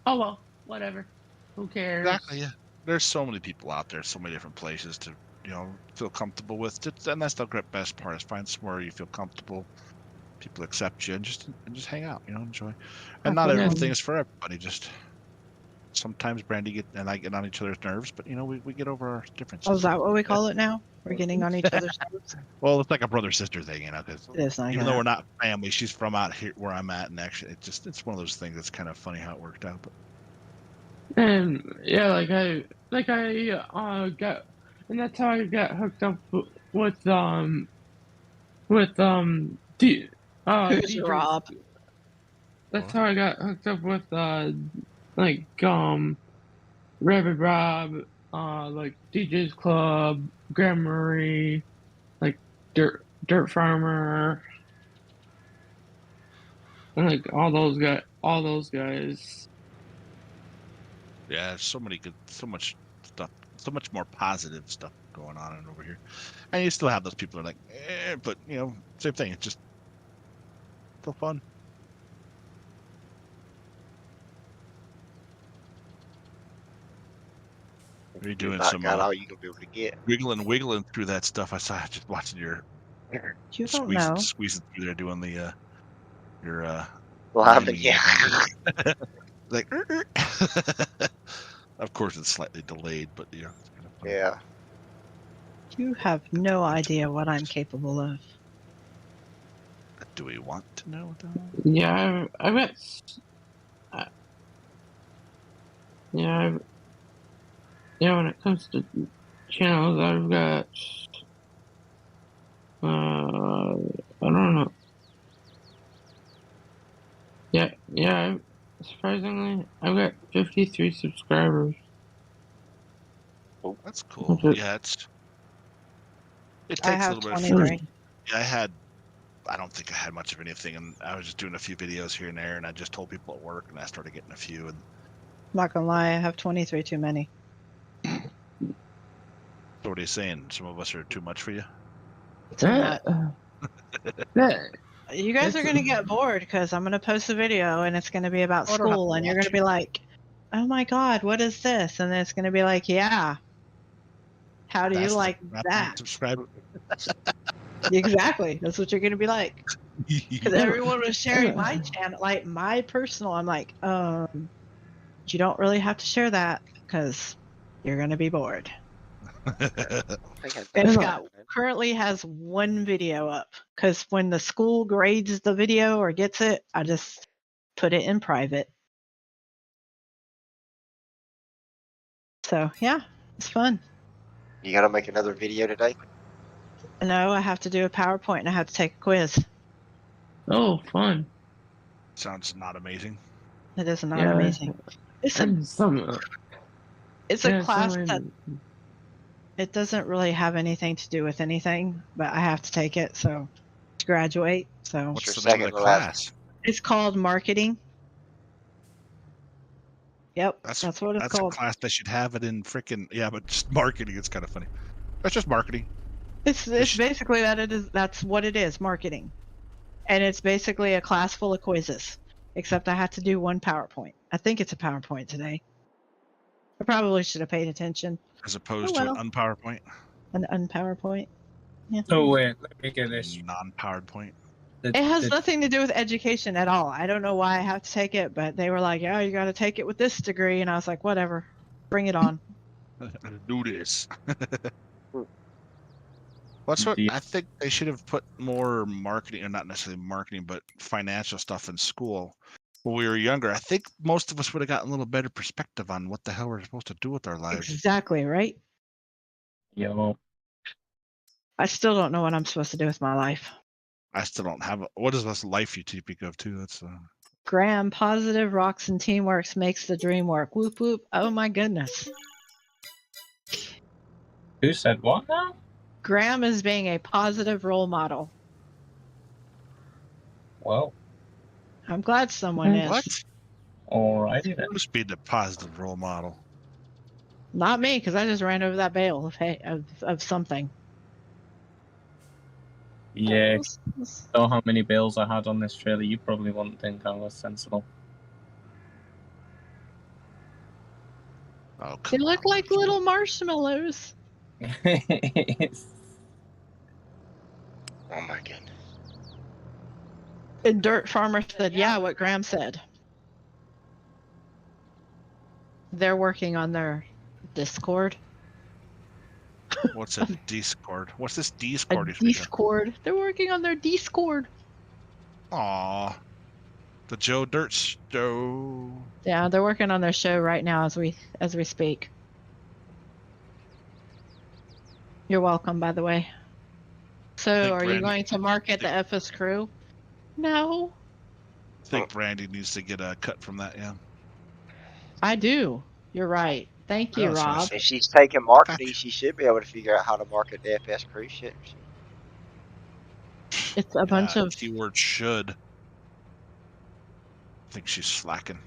Oh well, whatever. Who cares? Exactly. Yeah. There's so many people out there, so many different places to feel comfortable with. And that's the best part is find somewhere you feel comfortable. People accept you and just hang out. Enjoy. And Have not fun. everything is for everybody. Just sometimes Brandy and I get on each other's nerves, but we get over our differences. Oh, is that what we call it now? We're getting on each other's nerves. Well, it's like a brother sister thing, because It is like even though that. we're not family, she's from out here where I'm at, and actually, it's one of those things that's kind of funny how it worked out. But And yeah, I got, and that's how I got hooked up with D, Who's DJs. Rob? That's how I got hooked up with like Rabbit Rob, like DJ's Club, Grand Marie, like Dirt Farmer, and like all those guys. yeah, there's so much stuff, so much more positive stuff going on over here, and you still have those people that are like, but same thing. It's just still fun. Are you doing some got all you gonna be able to get. wiggling through that stuff? I saw just watching your You don't know. squeezing through there, doing the your Well, I mean, naming yeah. like. Of course, it's slightly delayed, but it's kind of funny. Yeah. You have no idea what I'm capable of. Do we want to know though? Yeah, I bet. Yeah, when it comes to channels, I've got. I don't know. Yeah. Surprisingly, I've got 53 subscribers. Oh, that's cool. Yeah, it I takes a have little bit of 23. Yeah, I don't think I had much of anything, and I was just doing a few videos here and there, and I just told people at work, and I started getting a few. And Not gonna lie, I have 23 too many. so what are you saying? Some of us are too much for you? Too much. That, You guys are gonna get bored because I'm gonna post a video and it's gonna be about Oh, I don't have school, to and you're watch gonna be like, "Oh my God, what is this?" And then it's gonna be like, "Yeah, how do you That's like not that?" subscribe. Exactly. That's what you're gonna be like. Because Yeah. everyone was sharing my channel, like my personal. I'm like, you don't really have to share that because you're gonna be bored. It's got currently has one video up because when the school grades the video or gets it, I just put it in private. So yeah, it's fun. You gotta make another video today? No, I have to do a PowerPoint and I have to take a quiz. Oh, fun. Sounds not amazing. It is not Yeah, amazing. It's and some. It's a class that it doesn't really have anything to do with anything, but I have to take it to graduate. So What's your the name of the class? It's called marketing. Yep, that's what it's That's called. a class they should have it in freaking but just marketing. It's kind of funny. That's just marketing. It's basically that's what it is, marketing. And it's basically a class full of quizzes. Except I had to do one PowerPoint. I think it's a PowerPoint today. I probably should have paid attention. As opposed to an unPowerPoint. An unPowerPoint. Yeah. Oh wait, let me get this. Non-PowerPoint. It has nothing to do with education at all. I don't know why I have to take it, but they were like, "Yeah, you got to take it with this degree," and I was like, "Whatever, bring it on." Do this. That's what I think they should have put more marketing, or not necessarily marketing, but financial stuff in school when we were younger. I think most of us would have gotten a little better perspective on what the hell we're supposed to do with our lives. Exactly, right? Yo. I still don't know what I'm supposed to do with my life. I still don't have what is this life you speak of too? That's Graham, positive rocks and teamwork makes the dream work. Whoop whoop. Oh my goodness. Who said what now? Graham is being a positive role model. Well, I'm glad someone is. What? Alrighty then. Who's being a positive role model? Not me, because I just ran over that bale of something. Yeah, know how many bales I had on this trailer, you probably wouldn't think I was sensible. Oh, they look like little marshmallows. Oh my goodness. And Dirt Farmer said, yeah, what Graham said. They're working on their Discord. What's a Discord? What's this Discord? Discord. They're working on their Discord. Aw. The Joe Dirt show. Yeah, they're working on their show right now as we speak. You're welcome, by the way. So, are you going to market the FS crew? No. I think Brandy needs to get a cut from that, yeah. I do. You're right. Thank you, Rob. If she's taking marketing, she should be able to figure out how to market the FS crew, shouldn't she? It's a bunch of keyword should. I think she's slacking.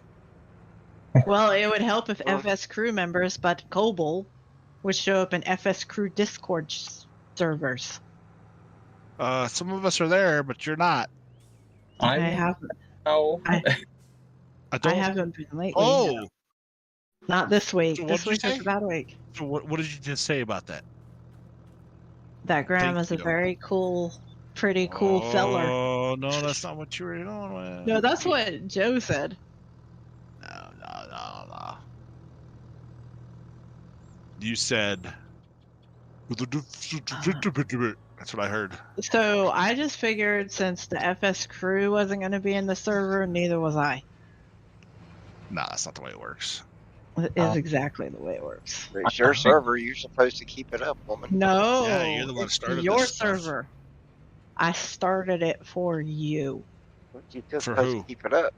Well, it would help if FS crew members, but Coble, would show up in FS crew Discord servers. Some of us are there, but you're not. I haven't. Oh. I haven't been lately. Oh. No. Not this week. So this week was about a week. So what did you just say about that? That Graham is a very cool, pretty cool feller. Oh, no, that's not what you were going with. No, that's what Joe said. No. You said... That's what I heard. So I just figured since the FS crew wasn't going to be in the server, neither was I. No, that's not the way it works. It is exactly the way it works. It's your server. You're supposed to keep it up, woman. No. Yeah, you're the one who started your this server. I started it for you. You're just for supposed who? to keep it up.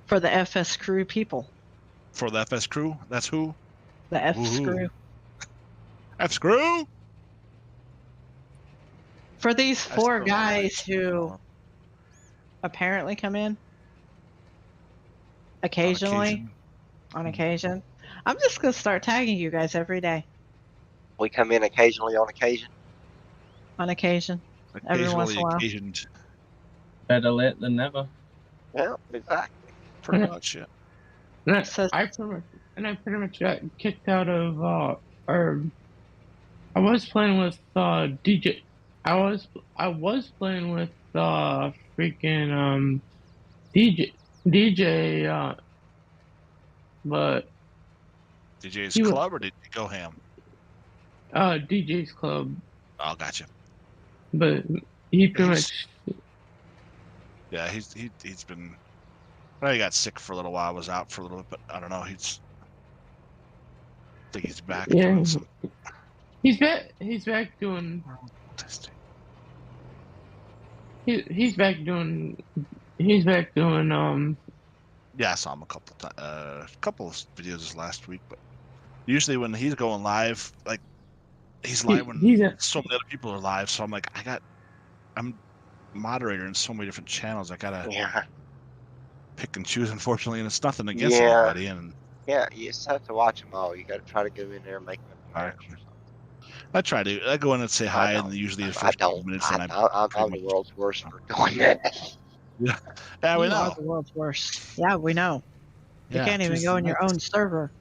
For the FS crew people. For the FS crew? That's who? The FS crew. FS crew? For these 4 guys who apparently come in occasionally. On occasion. I'm just going to start tagging you guys every day. We come in occasionally on occasion. On occasion. Every once in a while. Occasioned. Better late than never. Yeah, exactly. Pretty much, yeah. I pretty much got kicked out of I was playing with DJ. I was playing with freaking DJ but DJ's club or did you go ham? DJ's club. Oh, gotcha. But he pretty much. Yeah, he's been. Well, he got sick for a little while. Was out for a little bit, but I don't know. I think he's back. Yeah, he's back. He's back doing. He's back doing. Yeah, I saw him a couple of videos last week, but usually when he's going live, like he's live when so many other people are live. So I'm like, I'm moderator in so many different channels. I gotta pick and choose, unfortunately, and it's nothing against anybody. And you just have to watch them all. You got to try to go in there and make them appearance or something. I try to. I go in and say hi, and usually the first couple minutes, and I'm the world's worst for doing that. Yeah, we know. are the world's worst. Yeah, we know. You can't even go on your own server.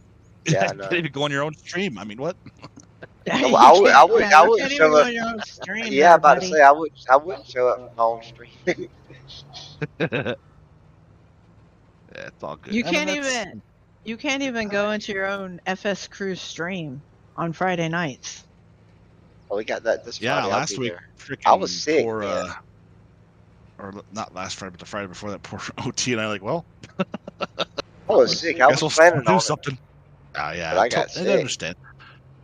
Yeah, you can't even go on your own stream. I mean, what? I wouldn't show up. On your own stream. Yeah, I'm about to say I wouldn't show up from my own stream. Yeah, it's all good. You can't even go into your own FS Cruise stream on Friday nights. Oh, we got that this Friday. Yeah, last week I was sick. Poor, or not last Friday, but the Friday before that, poor OT and I like, well, I was sick. I was planning on something. Oh yeah, but I got sick. I understand.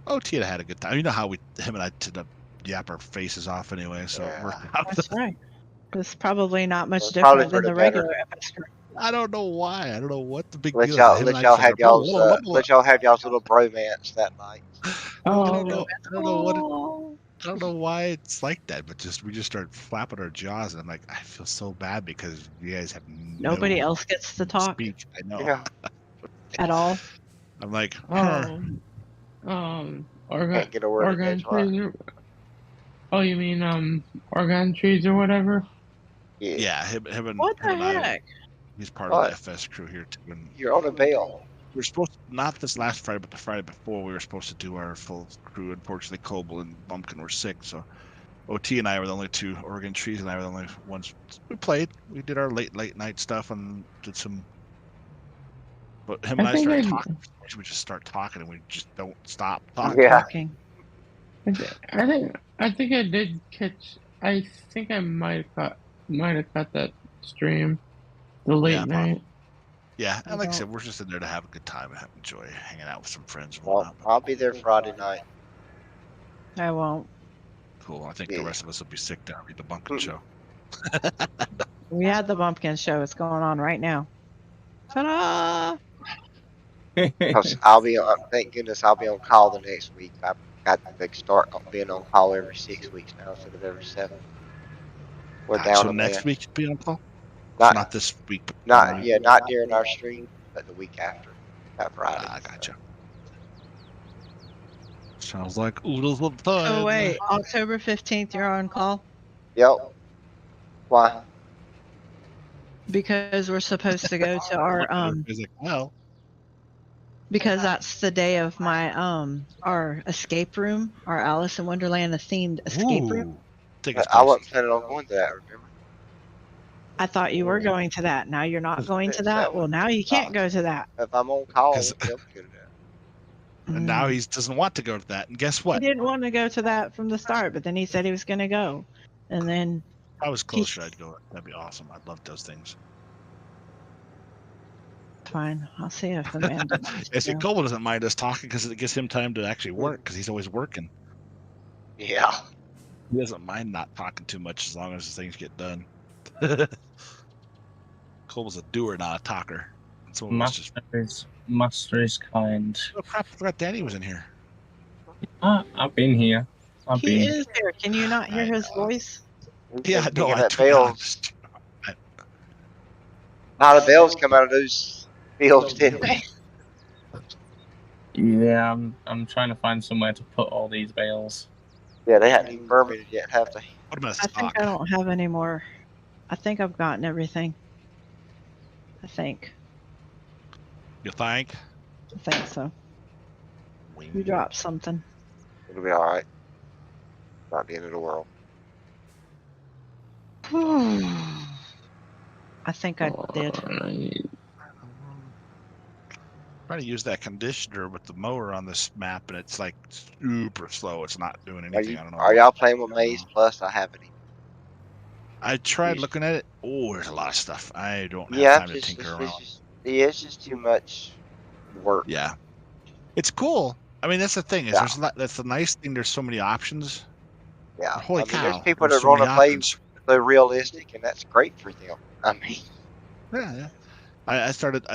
OT had a good time. You know how him and I tend to yap our faces off anyway, so it worked out. That's right. It's probably not much different than the regular FS Cruise. I don't know why. I don't know what the big deal is. Let y'all have y'all's little bromance that night. I don't know why it's like that, but we just start flapping our jaws, and I'm like, I feel so bad because you guys have nobody else gets to talk. Speak. I know. Yeah. At all. I'm like, Organ trees. Oh, you mean organ trees or whatever? Yeah, him and what the heck? He's part of the FS crew here too. And you're on a bail. We're supposed to, not this last Friday, but the Friday before, we were supposed to do our full crew. Unfortunately, Coble and Bumpkin were sick, so OT and I were the only two. Oregon Trees and I were the only ones. We played. We did our late night stuff and did some. But him and I started talking. We just start talking and we just don't stop talking. I think I did catch. I think I might have caught that stream, the late night. Yeah, and like I said, we're just in there to have a good time and enjoy hanging out with some friends. And well, I'll be there Friday night. I won't. Cool. I think the rest of us will be sick to read the Bumpkin show. We had the Bumpkin show. It's going on right now. Ta-da! I'll be on. Thank goodness I'll be on call the next week. I've got the big start being on call every 6 weeks now instead of every 7. We're down. So next week you'll be on call. Not this week. Not during our stream, but the week after. That Friday. I gotcha. Sounds like oodles of fun. Oh wait, October 15th, you're on call? Yep. Why? Because we're supposed to go to our because that's the day of my our escape room, our Alice in Wonderland themed escape room. I wasn't planning on going to that, remember? I thought you were going to that. Now you're not going to that? Well, now you can't go to that. If I'm on call, I'll go to that. And now he doesn't want to go to that. And guess what? He didn't want to go to that from the start, but then he said he was going to go. And then... I was closer. I'd go. That'd be awesome. I'd love those things. Fine. I'll see if Amanda... See, Cole doesn't mind us talking because it gives him time to actually work because he's always working. Yeah. He doesn't mind not talking too much as long as things get done. Cole's a doer, not a talker. Master is kind. Oh crap! I forgot Danny was in here. I've been here. He is there. Can you not hear his voice? Yeah, no, I bells. How the bells come out of those fields, didn't they? Yeah, I'm trying to find somewhere to put all these bales. Yeah, they haven't even permitted yet, have they? I think I don't have any more. I think I've gotten everything. I think. You think? I think so. You dropped something. It'll be alright. Not the end of the world. I think I did. Trying to use that conditioner with the mower on this map, and it's like super slow. It's not doing anything. I don't know. Are y'all playing with Maze Plus? I haven't. I tried looking at it. Oh, there's a lot of stuff. I don't have time to tinker around. It's just too much work. Yeah, it's cool. I mean, that's the thing. Is that's the nice thing. There's so many options. Yeah. Holy cow! There's people that want to play the realistic, and that's great for them. I mean. Yeah. I started.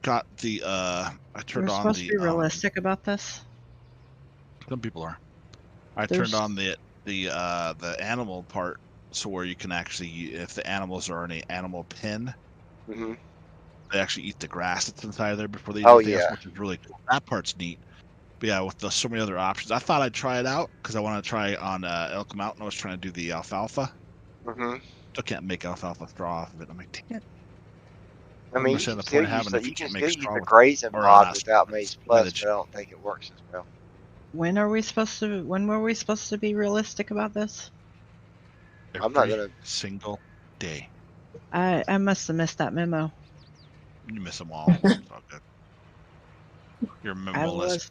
got the I turned We're on supposed to be the realistic about this. some people are. I There's- turned on the animal part, so where you can actually, if the animals are in an animal pen, Mm-hmm. they actually eat the grass that's inside there before they eat Oh, anything else, yeah. which is really cool. That part's neat. But yeah, with so many other options, I thought I'd try it out because I want to try on Elk Mountain. I was trying to do the alfalfa. Mm-hmm. Still can't make alfalfa straw off of it. I'm like, dang it. I mean, you can still use the grazing mod without Maize Plus, but I don't think it works as well. When were we supposed to be realistic about this? I'm not gonna single day. I must have missed that memo. You miss them all. It's all good. You're memoless.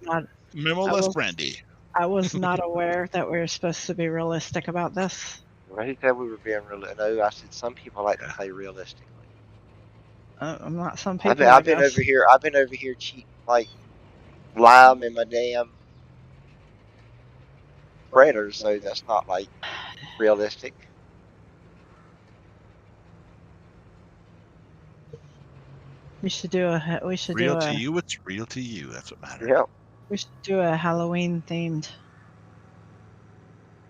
Memoless Brandy. I was not aware that we were supposed to be realistic about this. Well, he said we were being real. No, I said some people like to play realistically. I'm not some people. I've been over here cheating like lime in my damn spreader, so that's not like realistic. We should do a. Real to you, it's real to you. That's what matters. Yeah. We should do a Halloween themed.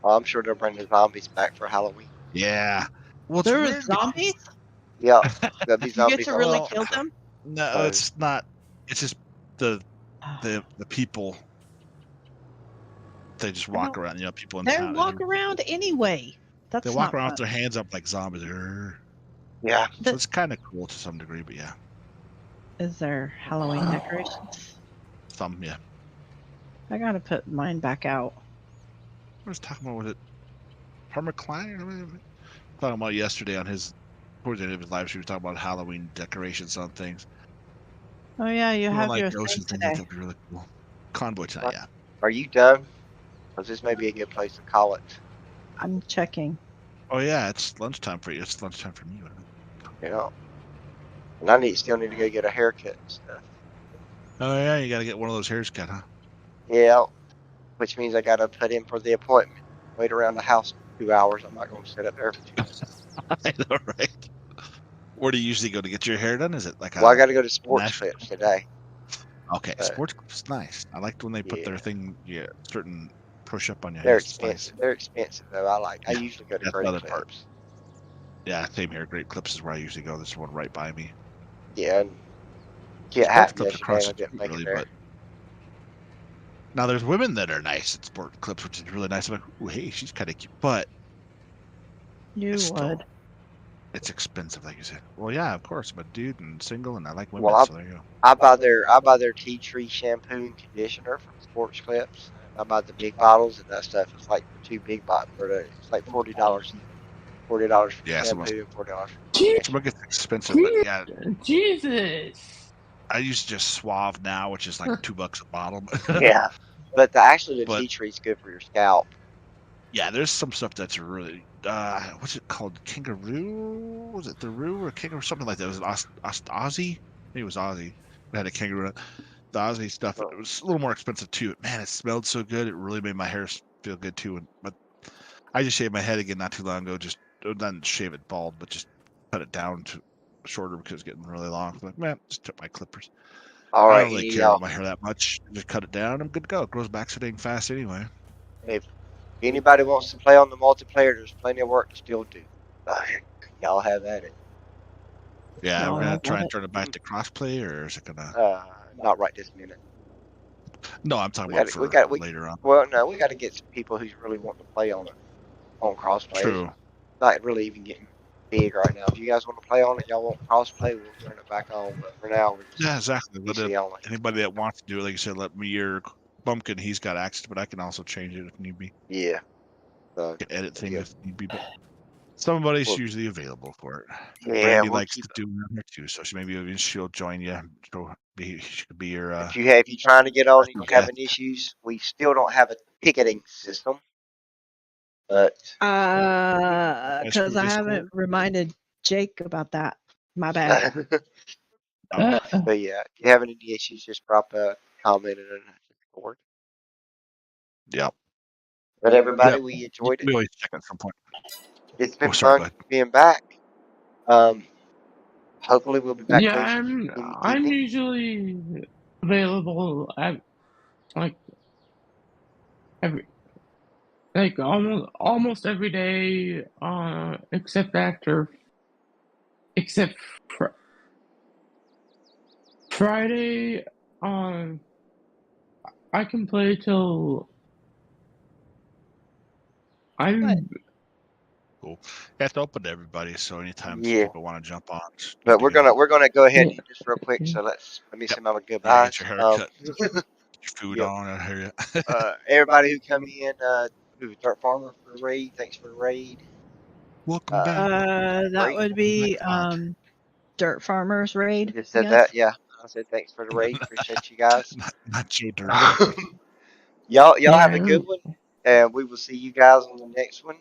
Well, I'm sure they'll bring the zombies back for Halloween. Yeah. Well, there are zombies. Yeah, there'll be zombies. You get to really kill them. No, it's not. It's just the people. They just walk around. You know, people in town. They walk around anyway. They walk around with their hands up like zombies. Yeah. So it's kind of cool to some degree, but yeah. Is there Halloween decorations? Some, yeah. I gotta put mine back out. I was talking about, was it Farmer Klein? Talking about yesterday on his, towards the end of his live stream, he was talking about Halloween decorations on things. Oh yeah, you have your thing today. That'd be really cool. Convoy tonight, yeah. Are you done? Because this may be a good place to call it. I'm checking. Oh yeah, it's lunchtime for you. It's lunchtime for me. Yeah. And I still need to go get a haircut and stuff. Oh yeah, you gotta get one of those hairs cut, huh? Yeah. Which means I gotta put in for the appointment. Wait around the house 2 hours. I'm not gonna sit up there for 2 hours. I know, right? Where do you usually go to get your hair done? Is it like I gotta go to Sports Clips today. Okay, Sports Clips is nice. I liked when they put their thing, certain push up on your hair. They're expensive. They're expensive though. I usually go to Great Clips. Yeah, same here. Great Clips is where I usually go. There's one right by me. Yeah, and get happy yesterday. I didn't make it there. Now there's women that are nice at Sport Clips, which is really nice. I'm like, ooh, hey, she's kind of cute, but it's expensive, like you said. Well, yeah, of course. I'm a dude and single, and I like women. Well, so there you go. I buy their tea tree shampoo and conditioner from Sports Clips. I buy the big bottles, and that stuff is like the 2 big bottles. It's like $40. $40 for shampoo and $40 for it gets expensive, but yeah. Jesus. I use just Suave now, which is like $2 a bottle. Yeah, but the tea tree is good for your scalp. Yeah, there's some stuff that's really what's it called? Kangaroo? Was it the Roo or Kangaroo? Something like that. Was it Aussie? Maybe it was Aussie. We had a kangaroo. The Aussie stuff. It was a little more expensive too. Man, it smelled so good. It really made my hair feel good too. But I just shaved my head again not too long ago. Just not shave it bald, but just cut it down to shorter because it's getting really long. I'm like, man, just took my clippers. All right, I don't really care about my hair that much. Just cut it down. I'm good to go. It grows back so dang fast anyway. If anybody wants to play on the multiplayer, there's plenty of work to still do. Y'all have at it. Yeah, we're gonna try and turn it back to crossplay, or is it gonna? Not right this minute. No, I'm talking about later on. Well, no, we got to get some people who really want to play on it, on crossplay. True. Not really even getting big right now. If you guys want to play on it, y'all want crossplay, we'll turn it back on. But for now, we're just exactly. Anybody that wants to do it, like you said, let me or Bumpkin, he's got access, but I can also change it if need be. Yeah. I can edit things if need be, but somebody's usually available for it. Yeah, Brandy likes to do it here too, so she'll join you. She could be your. If you're trying to get on and you're having issues, we still don't have a ticketing system. But because I haven't reminded Jake about that. My bad. But yeah, if you have any issues, just drop a comment in the board. Yep. But everybody, we enjoyed it. We always check at some point. It's been fun being back. hopefully we'll be back Yeah, closer in the I'm evening. usually available at like every almost every day, except fr Friday. I can play till I'm. Cool. You have to open to everybody, so anytime Yeah, people want to jump on, but good to go. we're gonna go ahead and Yeah, end this real quick. So let me Yep. say my Yeah, goodbyes. get your haircut, get your food Yep. on. I hear you. Everybody who come in, who was Dirt Farmer for the raid, thanks for the raid. Welcome back. That would be Dirt Farmers I Raid. just I said guess. that. Yeah, I said thanks for the raid. Appreciate you guys. Not Joe Dirt. Y'all have a Yeah. good one, and we will see you guys on the next one.